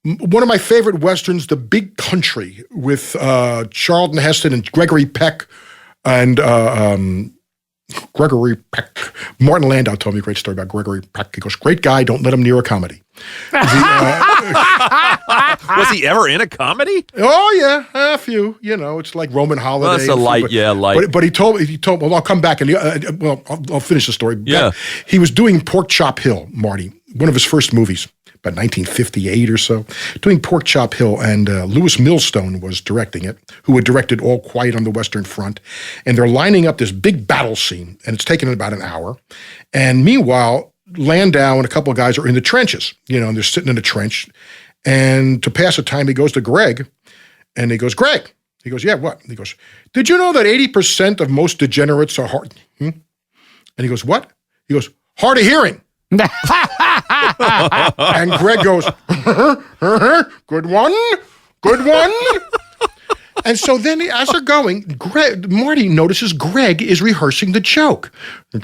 One of my favorite westerns, The Big Country, with Charlton Heston and Gregory Peck and Gregory Peck. Martin Landau told me a great story about Gregory Peck. He goes, "Great guy, don't let him near a comedy." Was he ever in a comedy? Oh yeah, a few. It's like Roman Holiday. Well, that's a light, light. But he told. Well, I'll come back and I'll finish the story. Yeah, he was doing Pork Chop Hill, Marty, one of his first movies, about 1958 or so, doing Pork Chop Hill, and Lewis Millstone was directing it, who had directed All Quiet on the Western Front, and they're lining up this big battle scene, and it's taken about an hour, and meanwhile, Landau and a couple of guys are in the trenches, and they're sitting in a trench. And to pass the time, he goes to Greg, and he goes, "Greg." He goes, "Yeah, what?" He goes, "Did you know that 80% of most degenerates are hard?" And he goes, "What?" He goes, "Hard of hearing." And Greg goes, "Good one, good one." And so then as they're going, Marty notices Greg is rehearsing the joke. And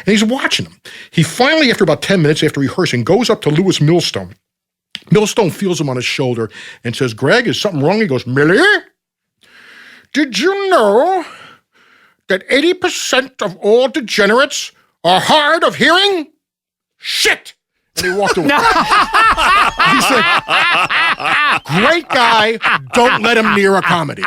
he's watching him. He finally, after about 10 minutes after rehearsing, goes up to Lewis Millstone. Millstone feels him on his shoulder and says, "Greg, is something wrong?" He goes, "Millie, did you know that 80% of all degenerates are hard of hearing? Shit!" And he walked away. He said, "Great guy, don't let him near a comedy."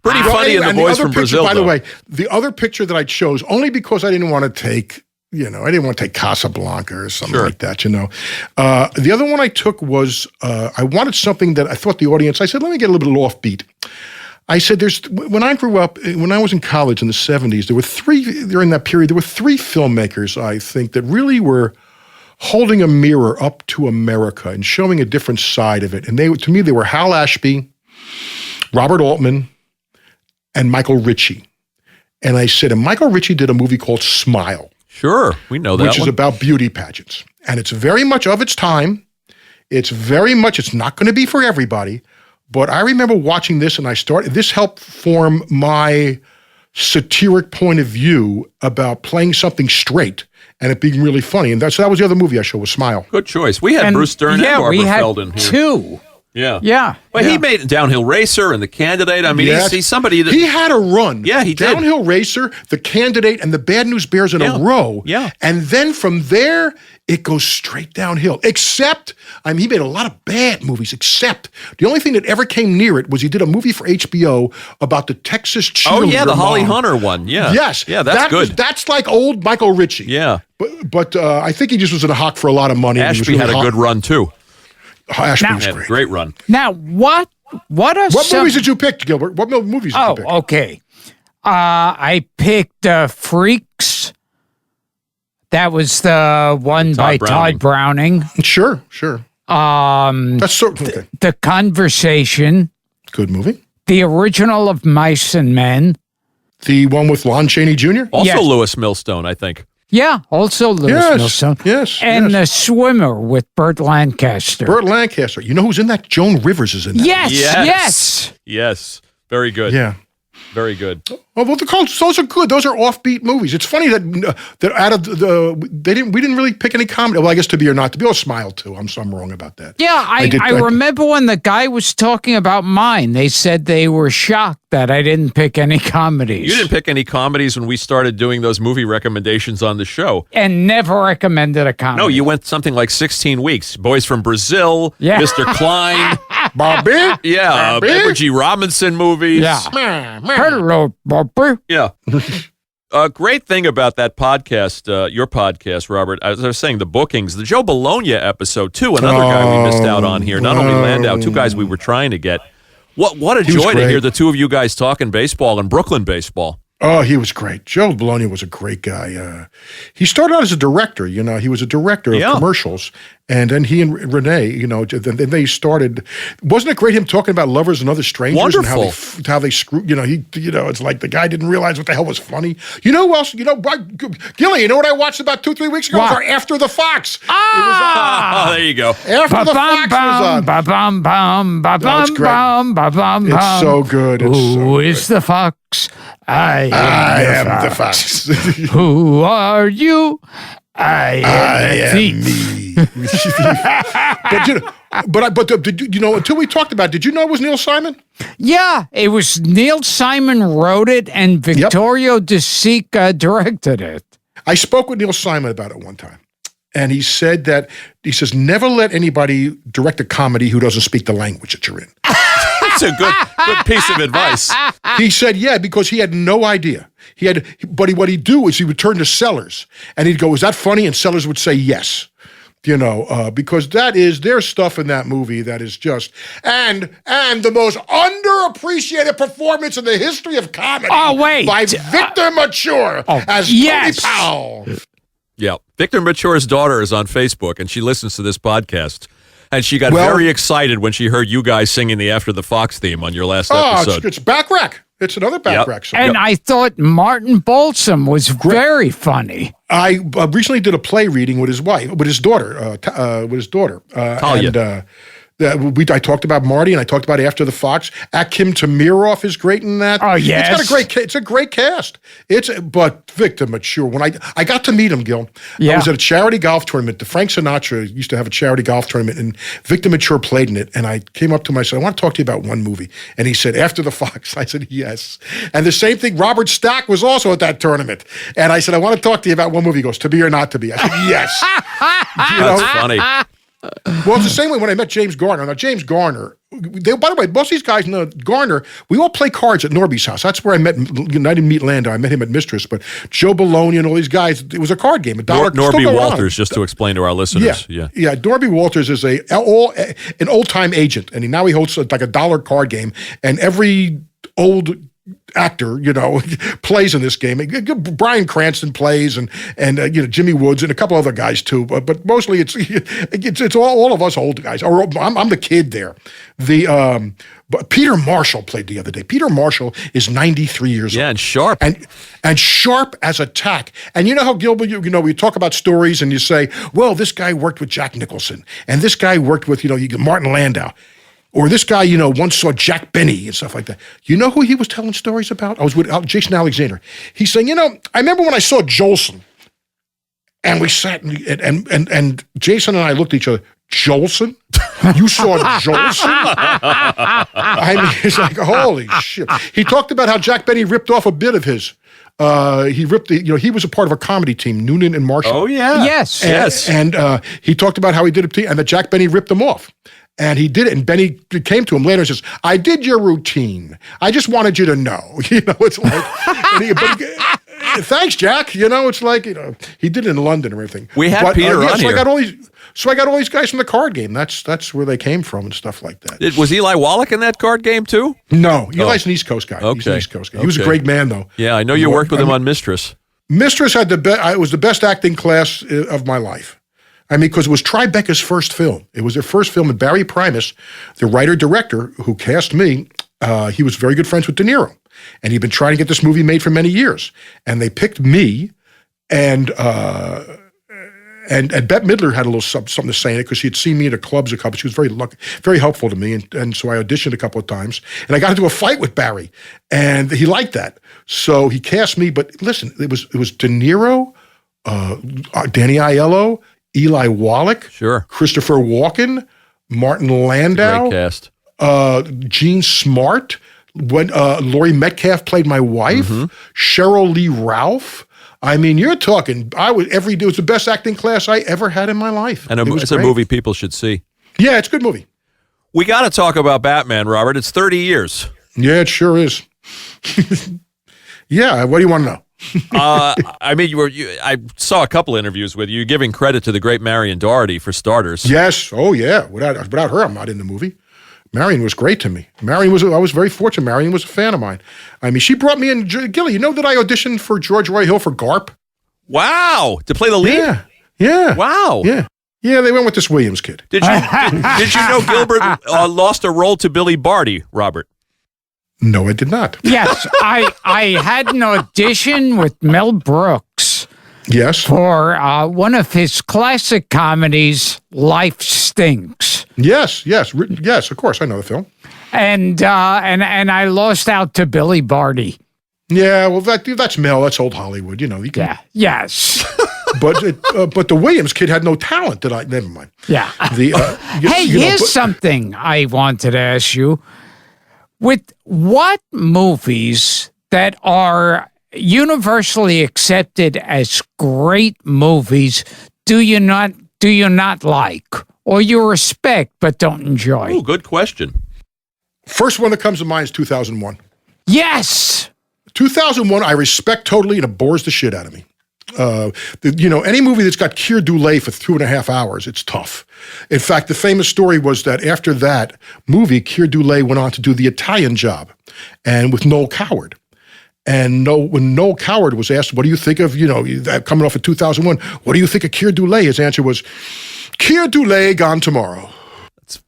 Pretty funny in The Boys from Brazil, by the way, the other picture that I chose, only because I didn't want to take, I didn't want to take Casablanca or something like that, The other one I took was, I wanted something that I thought the audience, I said, let me get a little bit offbeat. I said, when I grew up, when I was in college in the 70s, during that period, there were three filmmakers, I think, that really were holding a mirror up to America and showing a different side of it. And to me, they were Hal Ashby, Robert Altman, and Michael Ritchie. And I said, and Michael Ritchie did a movie called Smile. Sure, we know that which is about beauty pageants. And it's very much of its time. It's not going to be for everybody. But I remember watching this, and this helped form my satiric point of view about playing something straight and it being really funny. And that was the other movie I showed, was Smile. Good choice. We had Bruce Dern and Barbara Feld in here. Two. Yeah. Well, he made Downhill Racer and The Candidate. I mean, he's somebody that... He had a run. Yeah, he did. Downhill Racer, The Candidate, and The Bad News Bears in a row. Yeah. And then from there, it goes straight downhill. Except, he made a lot of bad movies, except the only thing that ever came near it was he did a movie for HBO about the Texas cheerleader. Oh, yeah, the Holly mom. Hunter one. Yeah. Yes. Yeah, that's good. That's like old Michael Ritchie. Yeah. But I think he just was in a hock for a lot of money. Ashby had a good run, too. Ashby was great. Great run. Now, what movies did you pick, Gilbert? What movies did you pick? Oh, okay. I picked Freaks. That was the one by Todd Browning. Sure. That's okay. The Conversation. Good movie. The original of Mice and Men. The one with Lon Chaney Jr.? Also Lewis Millstone, I think. Yeah, also Lewis Millstone. Yes. And The Swimmer with Burt Lancaster. Burt Lancaster. You know who's in that? Joan Rivers is in that. Yes. Very good. Yeah. Very good. Oh, well, those are good. Those are offbeat movies. It's funny that out of we didn't really pick any comedy. Well, I guess To Be or Not to Be. Oh, Smile too. I'm wrong about that. Yeah, I remember when the guy was talking about mine. They said they were shocked that I didn't pick any comedies. You didn't pick any comedies when we started doing those movie recommendations on the show, and never recommended a comedy. No, you went something like 16 weeks. Boys from Brazil, Mr. Klein, Bobby, Edward G. Robinson movies. Yeah. Hello, Bobby. Yeah. A great thing about that podcast, your podcast, Robert, as I was saying, the bookings, the Joe Bologna episode, too, another guy we missed out on here. Not only Landau, two guys we were trying to get. What a joy to hear the two of you guys talking baseball and Brooklyn baseball. Oh, he was great. Joe Bologna was a great guy. He started out as a director, he was a director of commercials. And then he and Renee, then they started. Wasn't it great him talking about lovers and other strangers? Wonderful. And how they screw, it's like the guy didn't realize what the hell was funny. You know who else? Gilly, you know what I watched about 2-3 weeks ago? It was our After the Fox. Oh, there you go. After the Fox was on. It's great. It's so good. Who is the fox? I am the fox. Who are you? I am me. But until we talked about it, did you know it was Neil Simon? Yeah, it was Neil Simon wrote it and Vittorio De Sica directed it. I spoke with Neil Simon about it one time. And he said never let anybody direct a comedy who doesn't speak the language that you're in. That's a good piece of advice. He said, because he had no idea. But what he'd do is he would turn to Sellers and he'd go, "Is that funny?" And Sellers would say yes. Because there's stuff in that movie that is just, and the most underappreciated performance in the history of comedy. Oh, wait. By Victor Mature as Tony Powell. Yeah. Victor Mature's daughter is on Facebook and she listens to this podcast. And she got very excited when she heard you guys singing the After the Fox theme on your last episode. It's back rack. It's another back rack song. And I thought Martin Balsam was very funny. I recently did a play reading with his daughter. Talia. I talked about Marty and I talked about After the Fox. Akim Tamirov is great in that. Oh, yes. It's a great cast. But Victor Mature, when I got to meet him, Gil, I was at a charity golf tournament. The Frank Sinatra used to have a charity golf tournament and Victor Mature played in it. And I came up to him, I said, "I want to talk to you about one movie." And he said, "After the Fox." I said, "Yes." And the same thing, Robert Stack was also at that tournament. And I said, "I want to talk to you about one movie." He goes, "To Be or Not to Be." I said, "Yes." That's funny. Well, it's the same way when I met James Garner. Now, James Garner, by the way, most of these guys know Garner, we all play cards at Norby's house. That's where I met him. I didn't meet Landau. I met him at Mistress. But Joe Bologna and all these guys, it was a card game. Norby Walters, just to explain to our listeners. Yeah. Norby Walters is an old-time agent, and now he hosts like a dollar card game, and every old actor, plays in this game. Bryan Cranston plays, and Jimmy Woods and a couple other guys too. But mostly it's all of us old guys. Or I'm the kid there. But Peter Marshall played the other day. Peter Marshall is 93 years old. Yeah, and sharp. And sharp as a tack. And you know how, Gilbert, we talk about stories and you say, well, this guy worked with Jack Nicholson, and this guy worked with Martin Landau. Or this guy, once saw Jack Benny and stuff like that. You know who he was telling stories about? I was with Jason Alexander. He's saying, I remember when I saw Jolson, and we sat and Jason and I looked at each other. Jolson? You saw Jolson? I mean, it's like, holy shit. He talked about how Jack Benny ripped off a bit of his. He was a part of a comedy team, Noonan and Marshall. Oh, yeah. Yes. And he talked about how he did it, and that Jack Benny ripped him off. And he did it, and Benny came to him later and says, "I did your routine. I just wanted you to know." It's like, thanks, Jack. It's like, he did it in London and everything. We had Peter on here. I got all these guys from the card game. That's where they came from and stuff like that. Was Eli Wallach in that card game too? No, Eli's an East Coast guy. Okay. He's an East Coast guy. He was a great man, though. Yeah, I know you worked with him on Mistress. Mistress had it was the best acting class of my life. I mean, because it was Tribeca's first film. It was their first film, and Barry Primus, the writer-director who cast me, he was very good friends with De Niro. And he'd been trying to get this movie made for many years. And they picked me, and Bette Midler had a little something to say in it because she had seen me at clubs a couple. She was very helpful to me, and so I auditioned a couple of times. And I got into a fight with Barry, and he liked that. So he cast me, but listen, it was De Niro, Danny Aiello, Eli Wallach, sure, Christopher Walken, Martin Landau, great cast, Gene Smart, when Laurie Metcalf played my wife, Cheryl Lee Ralph. I mean, you're talking. It was the best acting class I ever had in my life, and it's a movie people should see. Yeah, it's a good movie. We got to talk about Batman, Robert. It's 30 years. Yeah, it sure is. Yeah, what do you want to know? I mean, I saw a couple interviews with you giving credit to the great Marion Doherty for starters. Yes. Oh, yeah. Without her, I'm not in the movie. Marion was great to me. I was very fortunate. Marion was a fan of mine. I mean, she brought me in. Gilly, you know that I auditioned for George Roy Hill for Garp? Wow. To play the lead? Yeah. Wow. Yeah. Yeah, they went with this Williams kid. Did you know Gilbert lost a role to Billy Barty, Robert? No, I did not. Yes, I had an audition with Mel Brooks. Yes. For one of his classic comedies, Life Stinks. Yes, of course, I know the film. And I lost out to Billy Barty. Yeah, well, that's Mel. That's old Hollywood. You know. Yes. But the Williams kid had no talent. Never mind. Yeah. Here's something I wanted to ask you. With what movies that are universally accepted as great movies do you not like, or you respect but don't enjoy? Oh, good question. First one that comes to mind is 2001. Yes. 2001, I respect totally, and it bores the shit out of me. Any movie that's got Keir Dullea for 2.5 hours, it's tough. In fact, the famous story was that after that movie, Keir Dullea went on to do The Italian Job, and with Noel Coward. And when Noel Coward was asked, what do you think of, coming off of 2001, what do you think of Keir Dullea? His answer was, Keir Dullea gone tomorrow.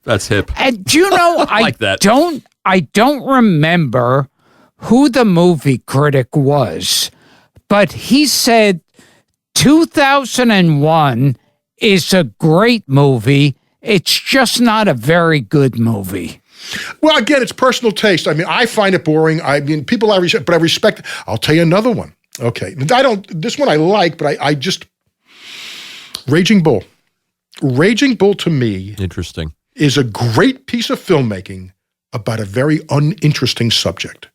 That's hip. And do you know, I like that. I don't remember who the movie critic was, but he said 2001 is a great movie. It's just not a very good movie. Well, again, it's personal taste. I mean, I find it boring. I mean, people I respect, but I respect. I'll tell you another one. Okay. This one I like, but I just, Raging Bull. Raging Bull to me. Interesting. Is a great piece of filmmaking about a very uninteresting subject.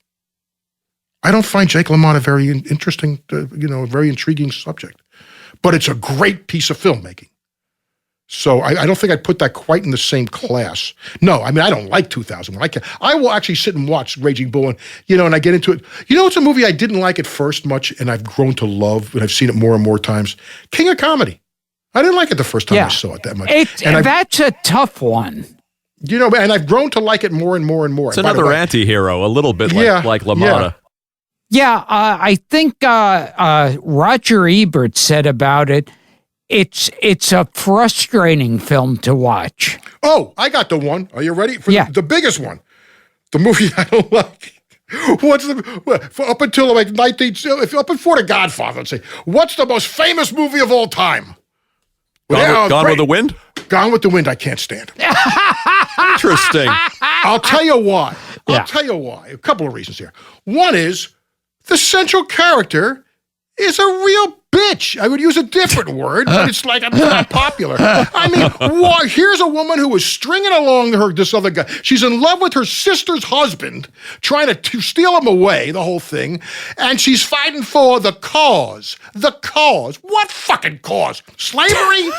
I don't find Jake LaMotta a very interesting, a very intriguing subject, but it's a great piece of filmmaking. So I don't think I'd put that quite in the same class. No, I mean, I don't like 2001. I will actually sit and watch Raging Bull and I get into it. It's a movie I didn't like at first much, and I've grown to love, and I've seen it more and more times. King of Comedy. I didn't like it the first time I saw it that much. That's a tough one. And I've grown to like it more and more and more. It's another anti-hero, a little bit like LaMotta. Yeah, I think Roger Ebert said about it, it's a frustrating film to watch. Oh, I got the one. Are you ready? For the biggest one. The movie I don't like. Up until like up before The Godfather, let's say, what's the most famous movie of all time? Gone with the Wind? Gone with the Wind, I can't stand. Interesting. I'll tell you why. A couple of reasons here. One is the central character is a real bitch. I would use a different word, but it's like I'm not popular. I mean, here's a woman who is stringing along this other guy. She's in love with her sister's husband, trying to steal him away, the whole thing, and she's fighting for the cause. The cause. What fucking cause? Slavery?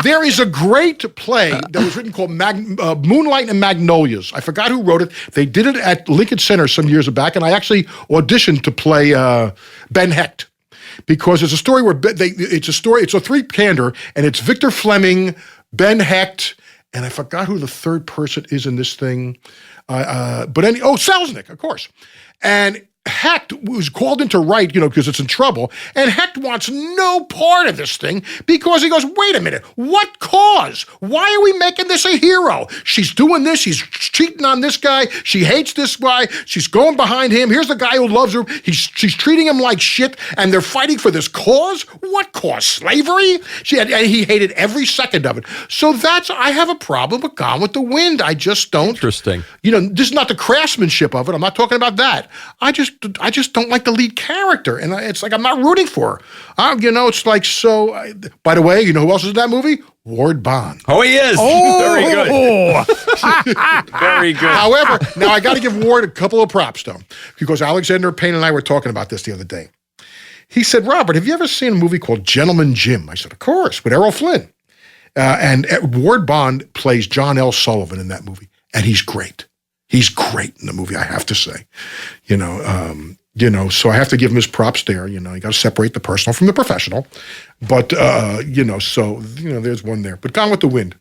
There is a great play that was written called Moonlight and Magnolias. I forgot who wrote it. They did it at Lincoln Center some years back, and I actually auditioned to play Ben Hecht. Because it's a story where it's a three-pander, and it's Victor Fleming, Ben Hecht, and I forgot who the third person is in this thing. Selznick, of course. And Hecht was called in to write, because it's in trouble, and Hecht wants no part of this thing because he goes, wait a minute, what cause? Why are we making this a hero? She's doing this, she's cheating on this guy, she hates this guy, she's going behind him, here's the guy who loves her, she's treating him like shit, and they're fighting for this cause? What cause? Slavery? And he hated every second of it. So I have a problem with Gone with the Wind. I just don't. Interesting. This is not the craftsmanship of it, I'm not talking about that. I just don't like the lead character, and it's like I'm not rooting for her. It's like so. By the way, you know who else is in that movie? Ward Bond. Oh, he is. Very good. Very good. However, now I got to give Ward a couple of props though, because Alexander Payne and I were talking about this the other day. He said, "Robert, have you ever seen a movie called Gentleman Jim?" I said, "Of course," with Errol Flynn, and Ward Bond plays John L. Sullivan in that movie, and he's great. He's great in the movie, I have to say. So I have to give him his props there. You got to separate the personal from the professional. But, there's one there. But Gone with the Wind.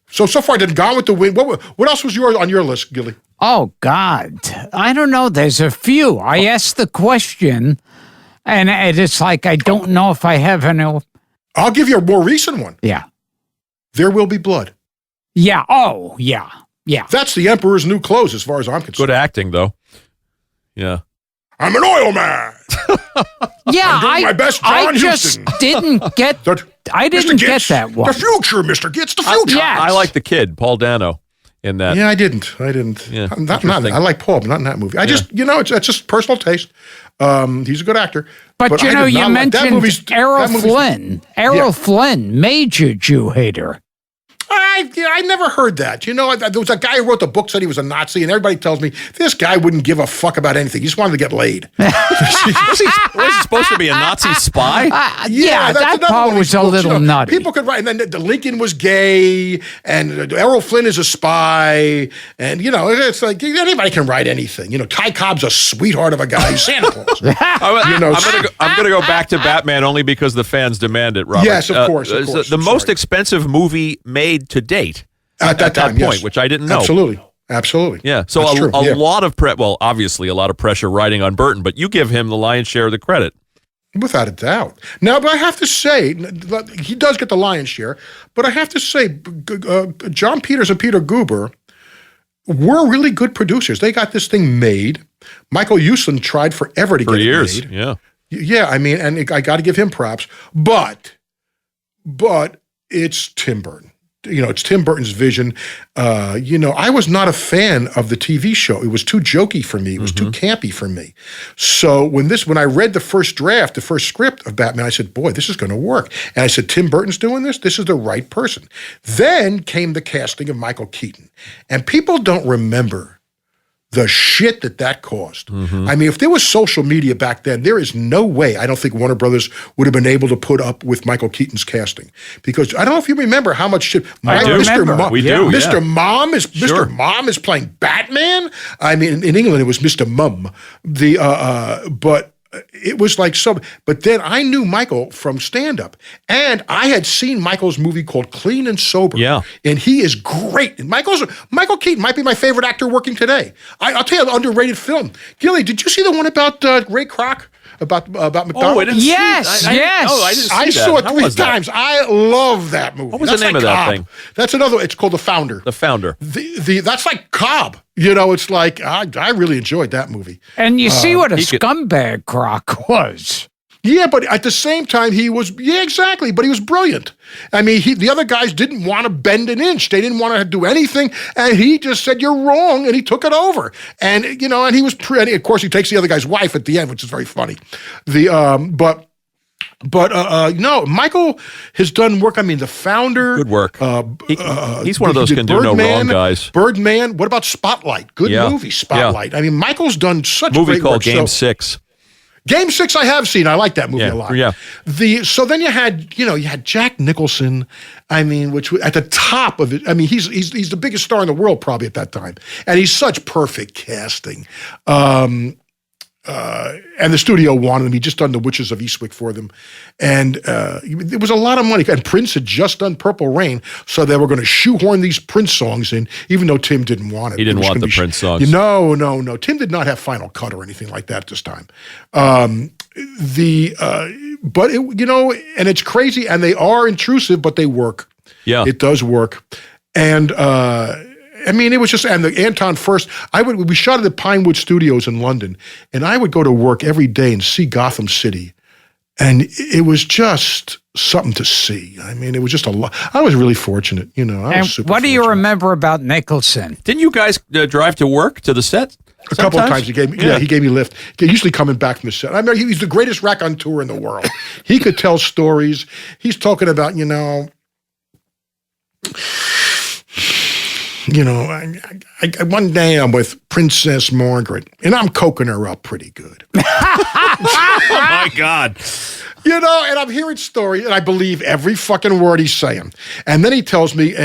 So far I did Gone with the Wind. What else was on your list, Gilly? Oh, God. I don't know. There's a few. I asked the question, and it's like I don't know if I have any. I'll give you a more recent one. Yeah. There Will Be Blood. Yeah. Oh, yeah. Yeah. That's the Emperor's New Clothes, as far as I'm concerned. Good acting, though. Yeah. I'm an oil man. Yeah, I'm doing my best, John I just Huston. didn't get. I didn't get that one. The future, Mr. Gitz, the future. Yes. I like the kid, Paul Dano, in that. Yeah, I didn't. Yeah, I like Paul, but not in that movie. I just, it's just personal taste. He's a good actor. But you mentioned Errol Flynn. Errol Flynn, major Jew hater. I never heard that. There was a guy who wrote the book, said he was a Nazi, and everybody tells me this guy wouldn't give a fuck about anything. He just wanted to get laid. Was he supposed to be a Nazi spy? That part was a little nutty. People could write, and then the Lincoln was gay, and Errol Flynn is a spy, and it's like anybody can write anything. Ty Cobb's a sweetheart of a guy. He's Santa Claus. I'm going to go back to Batman only because the fans demand it, Robert. Yes, of course. The most expensive movie made to date at that time, point, yes. which I didn't know. Absolutely. Yeah. So a lot of obviously a lot of pressure riding on Burton, but you give him the lion's share of the credit. Without a doubt. Now, but I have to say, he does get the lion's share, but I have to say, John Peters and Peter Guber were really good producers. They got this thing made. Michael Uslan tried forever to get it made. Yeah. Yeah, and I got to give him props, but it's Tim Burton. It's Tim Burton's vision. I was not a fan of the TV show. It was too jokey for me. It was too campy for me. So when I read the first draft, the first script of Batman, I said, boy, this is going to work. And I said, Tim Burton's doing this? This is the right person. Then came the casting of Michael Keaton. And people don't remember the shit that caused. I mean, if there was social media back then, there is no way I don't think Warner Brothers would have been able to put up with Michael Keaton's casting. Because I don't know if you remember how much shit Mr. Mom is playing Batman. I mean, in England it was Mr. Mum. But it was like so. But then I knew Michael from stand-up, and I had seen Michael's movie called Clean and Sober. Yeah, and he is great. And Michael Keaton might be my favorite actor working today. I'll tell you, an underrated film. Gilly, did you see the one about Ray Kroc? About McDonald's? Oh, I didn't yes. I didn't see I saw it 3 times. I love that movie. What was the name of that thing? That's another. It's called The Founder. The Founder. That's like Cobb. It's like I really enjoyed that movie. And you see what a scumbag Kroc was. Yeah, but at the same time, he was, exactly, but he was brilliant. I mean, the other guys didn't want to bend an inch. They didn't want to do anything, and he just said, you're wrong, and he took it over. And, and he was pretty, of course, he takes the other guy's wife at the end, which is very funny. But Michael has done work. I mean, The Founder. Good work. He's one of those can do no wrong guys. Birdman. What about Spotlight? Good movie, Spotlight. Yeah. I mean, Michael's done such movie great called work. Game 6. Game 6 I have seen. I like that movie a lot. Yeah. So then you had Jack Nicholson, I mean, which at the top of it, I mean, he's the biggest star in the world probably at that time. And he's such perfect casting. And the studio wanted him. He just done The Witches of Eastwick for them. And there was a lot of money. And Prince had just done Purple Rain, so they were going to shoehorn these Prince songs in, even though Tim didn't want it. He didn't want the Prince songs. No. Tim did not have Final Cut or anything like that this time. But and it's crazy, and they are intrusive, but they work. Yeah. It does work. And I mean, it was just, and the Anton First, we shot at the Pinewood Studios in London, and I would go to work every day and see Gotham City. And it was just something to see. I mean, it was just a lot. I was really fortunate, I was super what do you fortunate. remember about Nicholson? Didn't you guys drive to work to the set? A couple of times he gave me a lift. Usually coming back from the set. I mean, he's the greatest raconteur in the world. He could tell stories. He's talking about, one day I'm with Princess Margaret, and I'm coking her up pretty good. Oh, my God. And I'm hearing stories, and I believe every fucking word he's saying. And then he tells me,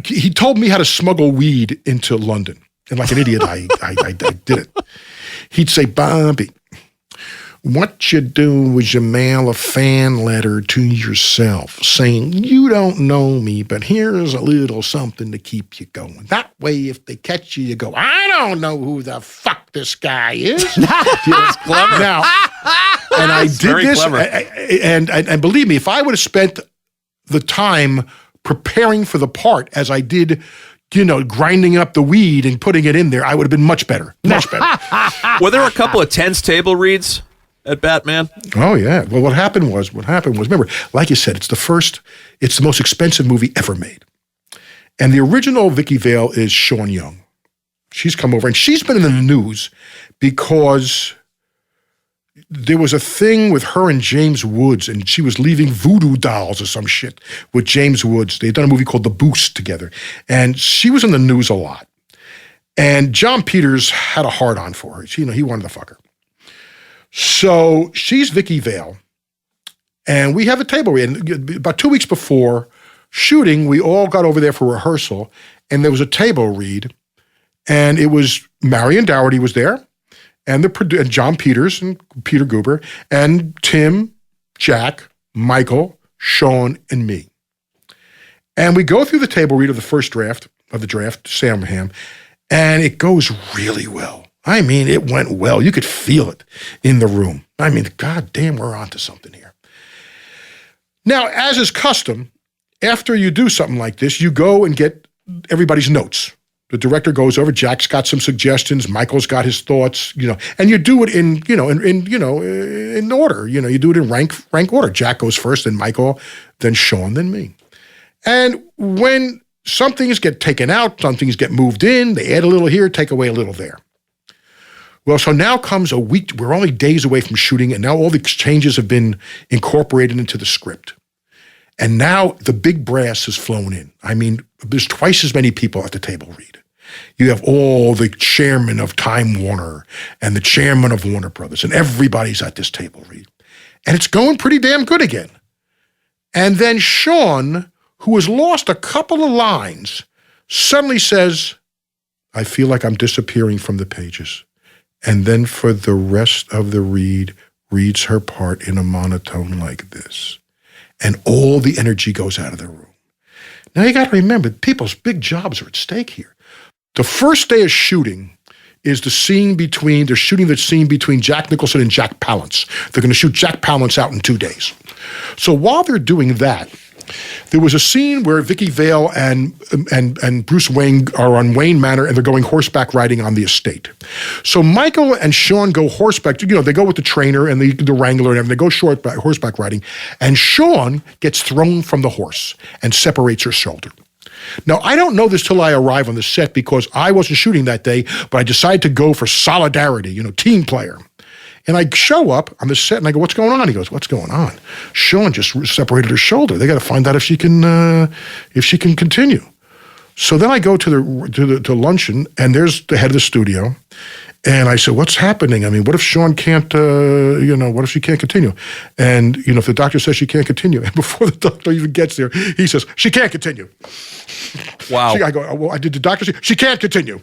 he told me how to smuggle weed into London. And like an idiot, I did it. He'd say, Bobby, what you do is you mail a fan letter to yourself saying, you don't know me, but here's a little something to keep you going. That way, if they catch you, you go, I don't know who the fuck this guy is. That's clever. Now, and I did this, and believe me, if I would have spent the time preparing for the part as I did, grinding up the weed and putting it in there, I would have been much better. Much better. Were there a couple of tense table reads at Batman? Oh, yeah. Well, what happened was, remember, like you said, it's the most expensive movie ever made. And the original Vicky Vale is Sean Young. She's come over, and she's been in the news because there was a thing with her and James Woods, and she was leaving voodoo dolls or some shit with James Woods. They'd done a movie called The Boost together, and she was in the news a lot. And John Peters had a hard-on for her. He wanted to fuck her. So she's Vicky Vale, and we have a table read. And about 2 weeks before shooting, we all got over there for rehearsal, and there was a table read, and it was Marion Dougherty was there, and and John Peters and Peter Guber, and Tim, Jack, Michael, Sean, and me. And we go through the table read of the first draft of the draft, Sam, and it goes really well. I mean, it went well. You could feel it in the room. I mean, God damn, we're onto something here. Now, as is custom, after you do something like this, you go and get everybody's notes. The director goes over. Jack's got some suggestions. Michael's got his thoughts. And you do it in order. You do it in rank order. Jack goes first, then Michael, then Sean, then me. And when some things get taken out, some things get moved in. They add a little here, take away a little there. Well, so now comes a week. We're only days away from shooting, and now all the changes have been incorporated into the script. And now the big brass has flown in. I mean, there's twice as many people at the table read. You have all the chairman of Time Warner and the chairman of Warner Brothers, and everybody's at this table read. And it's going pretty damn good again. And then Sean, who has lost a couple of lines, suddenly says, I feel like I'm disappearing from the pages. And then for the rest of the read, reads her part in a monotone like this. And all the energy goes out of the room. Now you got to remember, people's big jobs are at stake here. The first day of shooting is they're shooting the scene between Jack Nicholson and Jack Palance. They're going to shoot Jack Palance out in 2 days. So while they're doing that, there was a scene where Vicky Vale and Bruce Wayne are on Wayne Manor, and they're going horseback riding on the estate. So Michael and Sean go horseback. They go with the trainer and the wrangler and everything. They go horseback riding, and Sean gets thrown from the horse and separates her shoulder. Now, I don't know this till I arrive on the set because I wasn't shooting that day, but I decided to go for solidarity, team player. And I show up on the set and I go, what's going on? He goes, what's going on? Sean just separated her shoulder. They got to find out if she can continue. So then I go to luncheon, and there's the head of the studio. And I said, what's happening? I mean, what if Sean can't, what if she can't continue? And, if the doctor says she can't continue, and before the doctor even gets there, he says, she can't continue. Wow. I go, well, did the doctor say, she can't continue?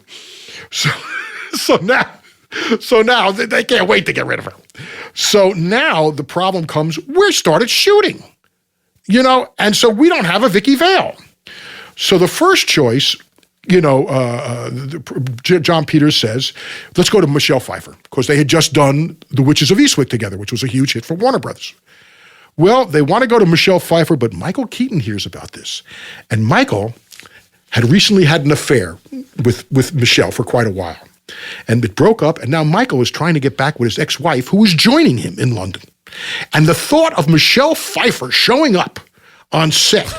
So now they can't wait to get rid of her. So now the problem comes, we started shooting, and so we don't have a Vicky Vale. So the first choice, John Peters says, let's go to Michelle Pfeiffer, because they had just done The Witches of Eastwick together, which was a huge hit for Warner Brothers. Well, they want to go to Michelle Pfeiffer, but Michael Keaton hears about this. And Michael had recently had an affair with Michelle for quite a while. And it broke up, and now Michael is trying to get back with his ex-wife, who is joining him in London. And the thought of Michelle Pfeiffer showing up on set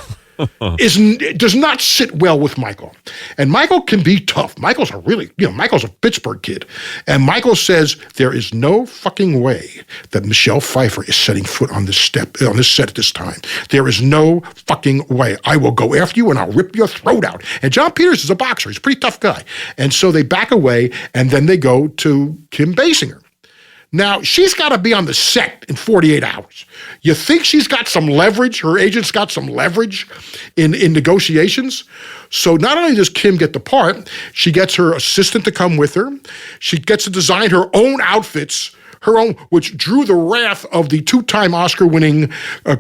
does not sit well with Michael. And Michael can be tough. Michael's a Pittsburgh kid. And Michael says, there is no fucking way that Michelle Pfeiffer is setting foot on this set at this time. There is no fucking way. I will go after you and I'll rip your throat out. And John Peters is a boxer. He's a pretty tough guy. And so they back away, and then they go to Kim Basinger. Now, she's got to be on the set in 48 hours. You think she's got some leverage? Her agent's got some leverage in negotiations? So not only does Kim get the part, she gets her assistant to come with her. She gets to design her own outfits, which drew the wrath of the two-time Oscar-winning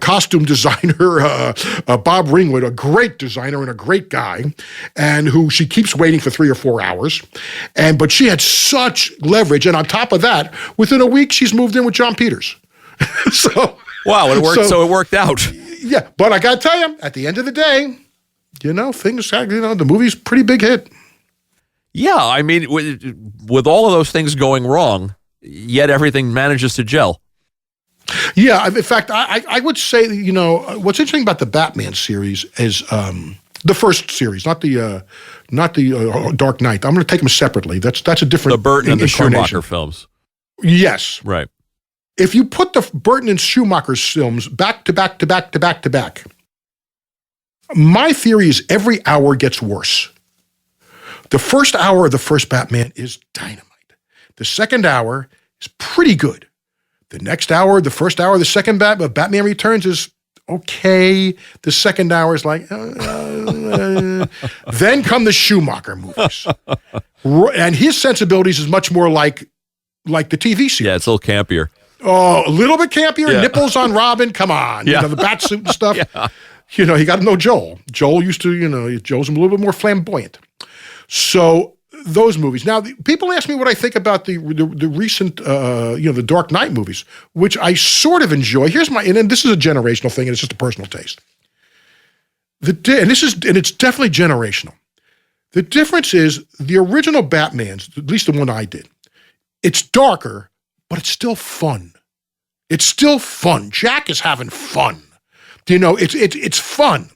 costume designer, Bob Ringwood, a great designer and a great guy, and who she keeps waiting for 3 or 4 hours. But she had such leverage. And on top of that, within a week, she's moved in with John Peters. Wow, it worked. So it worked out. Yeah, but I got to tell you, at the end of the day, the movie's a pretty big hit. Yeah, I mean, with all of those things going wrong, yet everything manages to gel. Yeah, in fact, I would say, what's interesting about the Batman series is the first series, not the Dark Knight. I'm going to take them separately. That's a different. The Burton and the Schumacher films. Yes, right. If you put the Burton and Schumacher films back to back to back to back to back, my theory is every hour gets worse. The first hour of the first Batman is dynamite. The second hour is pretty good. The next hour, the first hour, the second Batman Returns is okay. The second hour is like, then come the Schumacher movies. And his sensibilities is much more like the TV series. Yeah, it's a little campier. Oh, a little bit campier. Yeah. Nipples on Robin. Come on. Yeah. The bat suit and stuff. Yeah. You got to know Joel. Joel used to, Joel's a little bit more flamboyant. So those movies. Now, people ask me what I think about the recent, the Dark Knight movies, which I sort of enjoy. Here's and this is a generational thing, and it's just a personal taste. And it's definitely generational. The difference is the original Batman's, at least the one I did, it's darker, but it's still fun. It's still fun. Jack is having fun. It's fun.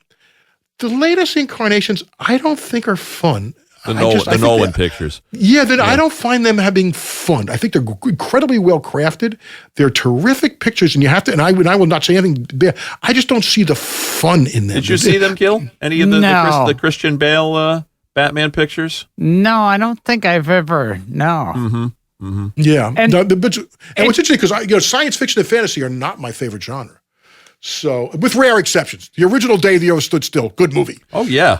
The latest incarnations, I don't think are fun. The Nolan pictures. Yeah, I don't find them having fun. I think they're incredibly well crafted. They're terrific pictures, and you have to. And I will not say anything bad. I just don't see the fun in them. Did you see them, Gil? Any of the Christian Bale Batman pictures? No, I don't think I've ever. No. Mm-hmm. Mm-hmm. Yeah, and what's interesting because science fiction and fantasy are not my favorite genre. So, with rare exceptions, the original Day the Earth Stood Still, good movie. Oh yeah.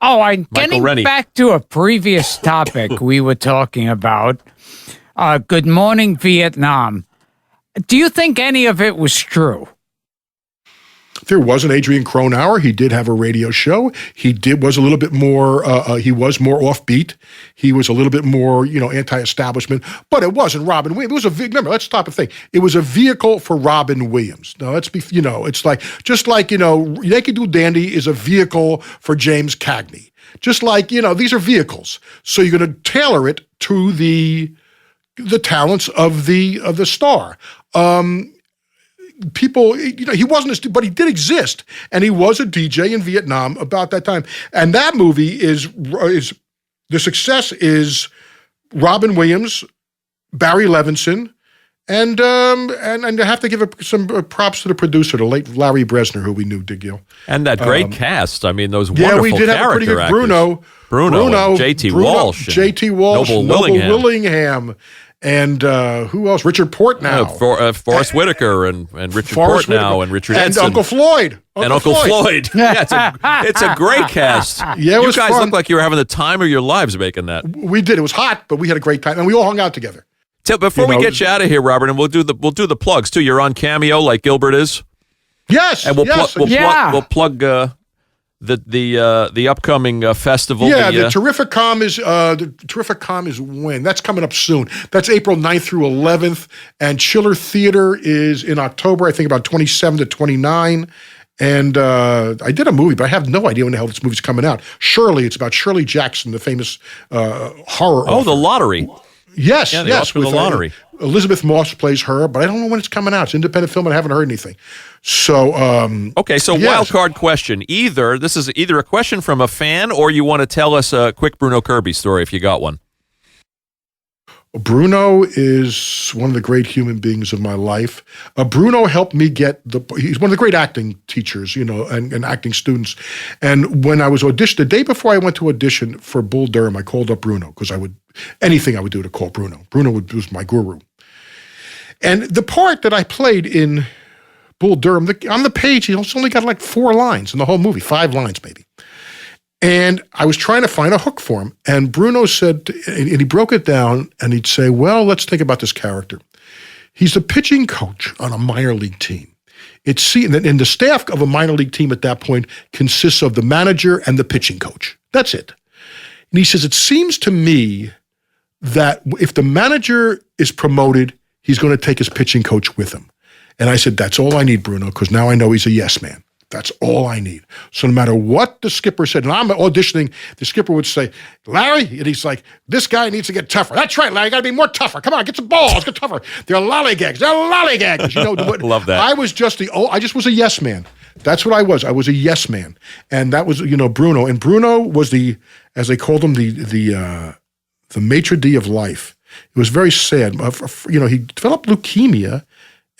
Oh, I'm getting back to a previous topic we were talking about. Good Morning Vietnam. Do you think any of it was true? There was an Adrian Cronauer. He did have a radio show. He was a little bit more, he was more offbeat. He was a little bit more, anti-establishment, but it wasn't Robin Williams. Remember, let's stop and think. It was a vehicle for Robin Williams. Now, let's be, it's like, just like, Yankee Doodle Dandy is a vehicle for James Cagney. Just like, these are vehicles. So you're going to tailor it to the talents of the star. People, he wasn't, but he did exist, and he was a DJ in Vietnam about that time. And that movie is the success is Robin Williams, Barry Levinson, and I have to give some props to the producer, the late Larry Bresner, who we knew, Gil. And that great cast. I mean, those wonderful we did have a pretty good actors. Bruno, J.T. Walsh, Noble Willingham. And who else? Richard Portnow. Forrest Whitaker and Richard Portnow and Richard Edson. And Uncle Floyd. Uncle Floyd. Yeah, it's a great cast. Yeah, you guys look like you were having the time of your lives making that. We did. It was hot, but we had a great time, and we all hung out together. Before we get you out of here, Robert, and we'll do the plugs too. You're on Cameo like Gilbert is. Yes. And we'll plug the upcoming festival. Yeah, the Terrific Com is when? That's coming up soon. That's April 9th through 11th, and Chiller Theater is in October, I think about 27 to 29. And I did a movie, but I have no idea when the hell this movie's coming out. Shirley, it's about Shirley Jackson, the famous horror author. The Lottery. Yes, yes. With the Lottery. Elizabeth Moss plays her, but I don't know when it's coming out. It's an independent film, and I haven't heard anything. So, wild card question. This is either a question from a fan, or you want to tell us a quick Bruno Kirby story if you got one. Bruno is one of the great human beings of my life. Bruno helped me he's one of the great acting teachers, and acting students. And when I was the day before I went to audition for Bull Durham, I called up Bruno because anything I would do to call Bruno. Bruno was my guru. And the part that I played in Bull Durham, on the page, he only got like 4 lines in the whole movie, 5 lines maybe. And I was trying to find a hook for him. And Bruno said, and he broke it down, and he'd say, well, let's think about this character. He's the pitching coach on a minor league team. And the staff of a minor league team at that point consists of the manager and the pitching coach. That's it. And he says, it seems to me that if the manager is promoted, he's going to take his pitching coach with him. And I said, that's all I need, Bruno, because now I know he's a yes man. That's all I need. So no matter what the skipper said, and I'm auditioning, the skipper would say, Larry, and he's like, this guy needs to get tougher. That's right, Larry, you got to be more tougher. Come on, get some balls, get tougher. They're lollygags. You know, love that. I just was a yes man. That's what I was. I was a yes man. And that was, Bruno. And Bruno was as they called him, the maitre d' of life. It was very sad. He developed leukemia,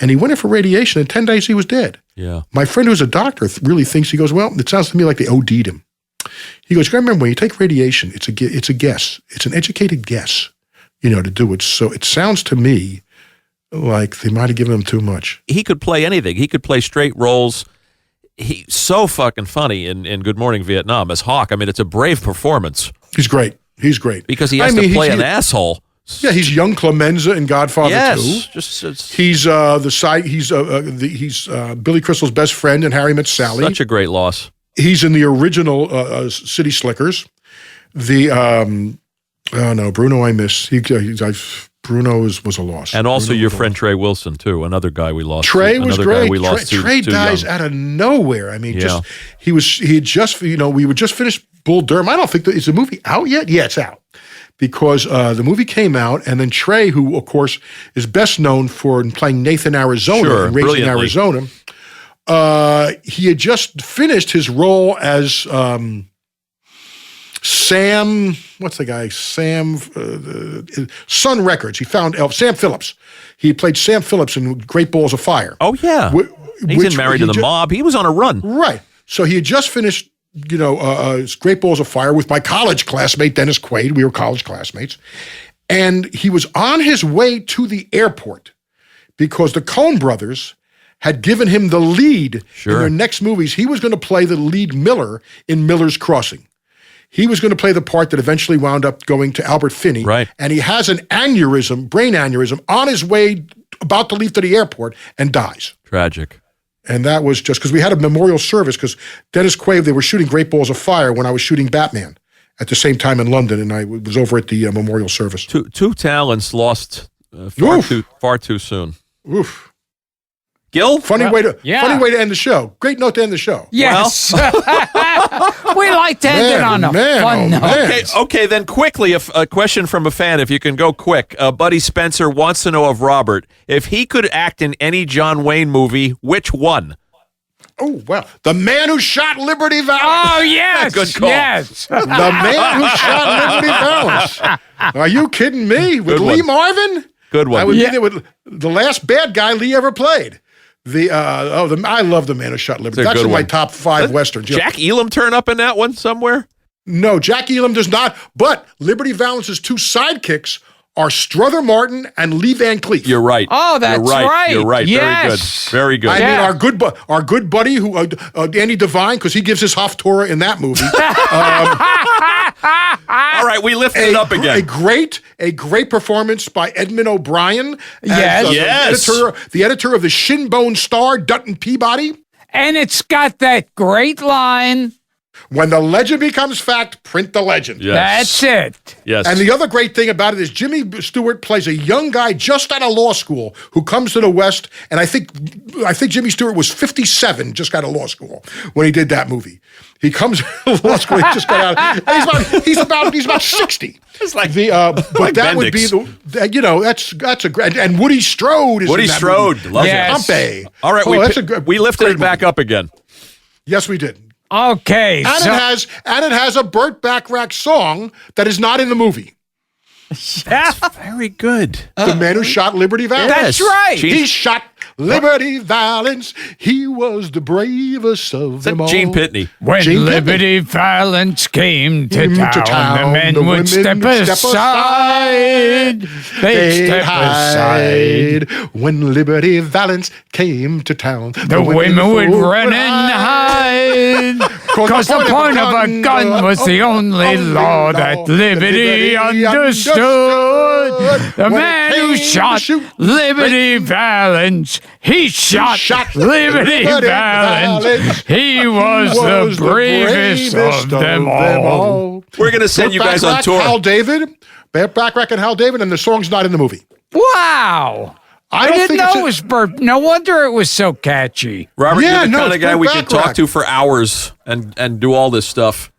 and he went in for radiation. In 10 days, he was dead. Yeah. My friend who's a doctor really thinks, he goes, well, it sounds to me like they OD'd him. He goes, you got to remember, when you take radiation, it's a guess. It's an educated guess, to do it. So it sounds to me like they might have given him too much. He could play anything. He could play straight roles. He's so fucking funny in Good Morning Vietnam as Hawk. I mean, it's a brave performance. He's great. Because he has to play an asshole. Yeah, he's young Clemenza in Godfather 2. He's Billy Crystal's best friend in Harry Met Sally. Such a great loss. He's in the original City Slickers. Bruno I miss. Bruno was a loss. And also your friend Trey Wilson too, another guy we lost. Trey was great. Trey dies out of nowhere. I mean, we had just finished Bull Durham. I don't think is the movie out yet. Yeah, it's out. Because the movie came out, and then Trey, who, of course, is best known for playing Nathan Arizona in Raising Arizona, he had just finished his role as Sam, what's the guy? Sun Records. He found Sam Phillips. He played Sam Phillips in Great Balls of Fire. Oh, yeah. He's in Married to the Mob. He was on a run. Right. So he had just finished Great Balls of Fire with my college classmate, Dennis Quaid. We were college classmates. And he was on his way to the airport because the Coen brothers had given him the lead in their next movies. He was going to play the lead Miller in Miller's Crossing. He was going to play the part that eventually wound up going to Albert Finney. Right. And he has an brain aneurysm, on his way, about to leave to the airport, and dies. Tragic. And that was just because we had a memorial service because Dennis Quaid, they were shooting Great Balls of Fire when I was shooting Batman at the same time in London, and I was over at the memorial service. Two talents lost far too soon. Oof. Gil? Funny way to end the show. Great note to end the show. Yes. We like to end it on a fun note. Okay, then quickly, a question from a fan, if you can go quick. Buddy Spencer wants to know of Robert, if he could act in any John Wayne movie, which one? Oh, well, The Man Who Shot Liberty Valance. Oh, yes. Good call. Yes. The Man Who Shot Liberty Valance. Are you kidding me? With Lee Marvin? Good one. I would be there with the last bad guy Lee ever played. I love The Man Who Shot Liberty. That's in my top 5 westerns. Jack Elam turn up in that one somewhere? No, Jack Elam does not. But Liberty Valance's 2 sidekicks are Strother Martin and Lee Van Cleef. You're right. Oh, that's right. You're right. Yes. Very good. I mean, our good buddy, who Andy Devine, because he gives his Haftorah in that movie. All right, we lifted it up again. A great performance by Edmund O'Brien. Yes. The editor of the Shinbone Star, Dutton Peabody. And it's got that great line. When the legend becomes fact, print the legend. Yes. That's it. Yes. And the other great thing about it is Jimmy Stewart plays a young guy just out of law school who comes to the West, and I think Jimmy Stewart was 57, just out of law school when he did that movie. He comes to law school, he just got out. He's about 60. It's like but like that Bendix. Would be that's a great, and Woody Strode is Woody in that Strode, movie. love Yes. it. All right, we lifted it back up again. Yes, we did. Okay. And it has a Burt Bacharach song that is not in the movie. That's very good. The Man Who Shot Liberty Valance. That's right. He shot Liberty Valance, he was the bravest of them all. Gene Pitney. When Gene Liberty Valance came to town, the men would step aside. They'd step aside. When Liberty Valance came to town, the women would run and hide. Because the point of a gun was the only law that Liberty understood. The man who shot Liberty Valance, he shot Liberty Valance. He was the bravest of them all. We're going to send you guys on tour. Hal David, Backrack and Hal David, and the song's not in the movie. Wow. I didn't know it was Burt. No wonder it was so catchy. Robert, you're the kind of guy we could talk to for hours and do all this stuff.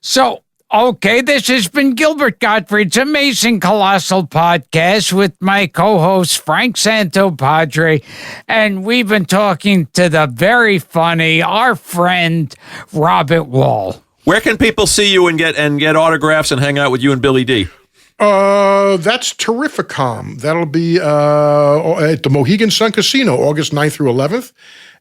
So, okay, this has been Gilbert Gottfried's Amazing Colossal Podcast with my co-host Frank Santopadre, and we've been talking to the very funny, our friend, Robert Whul. Where can people see you and get autographs and hang out with you and Billy D? That's Terrificom. That'll be at the Mohegan Sun Casino, August 9th through 11th.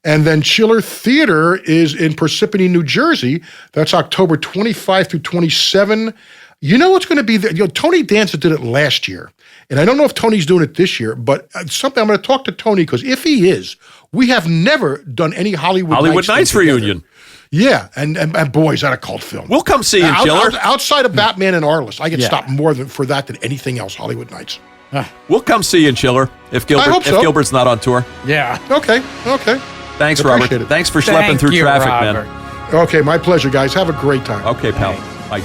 And then Chiller Theater is in Parsippany, New Jersey. That's October 25 through 27. You know what's going to be there? Tony Danza did it last year. And I don't know if Tony's doing it this year, but something I'm going to talk to Tony, because if he is, we have never done any Hollywood Nights reunion. Yeah, and boy, is that a cult film. We'll come see you, Chiller. Outside of Batman and Arliss, I get stopped more for that than anything else, Hollywood Nights. We'll come see you in Chiller if Gilbert's not on tour. Yeah. Okay. Thanks, Robert. Thanks for schlepping through traffic, man. Okay, my pleasure, guys. Have a great time. Okay, pal. Bye.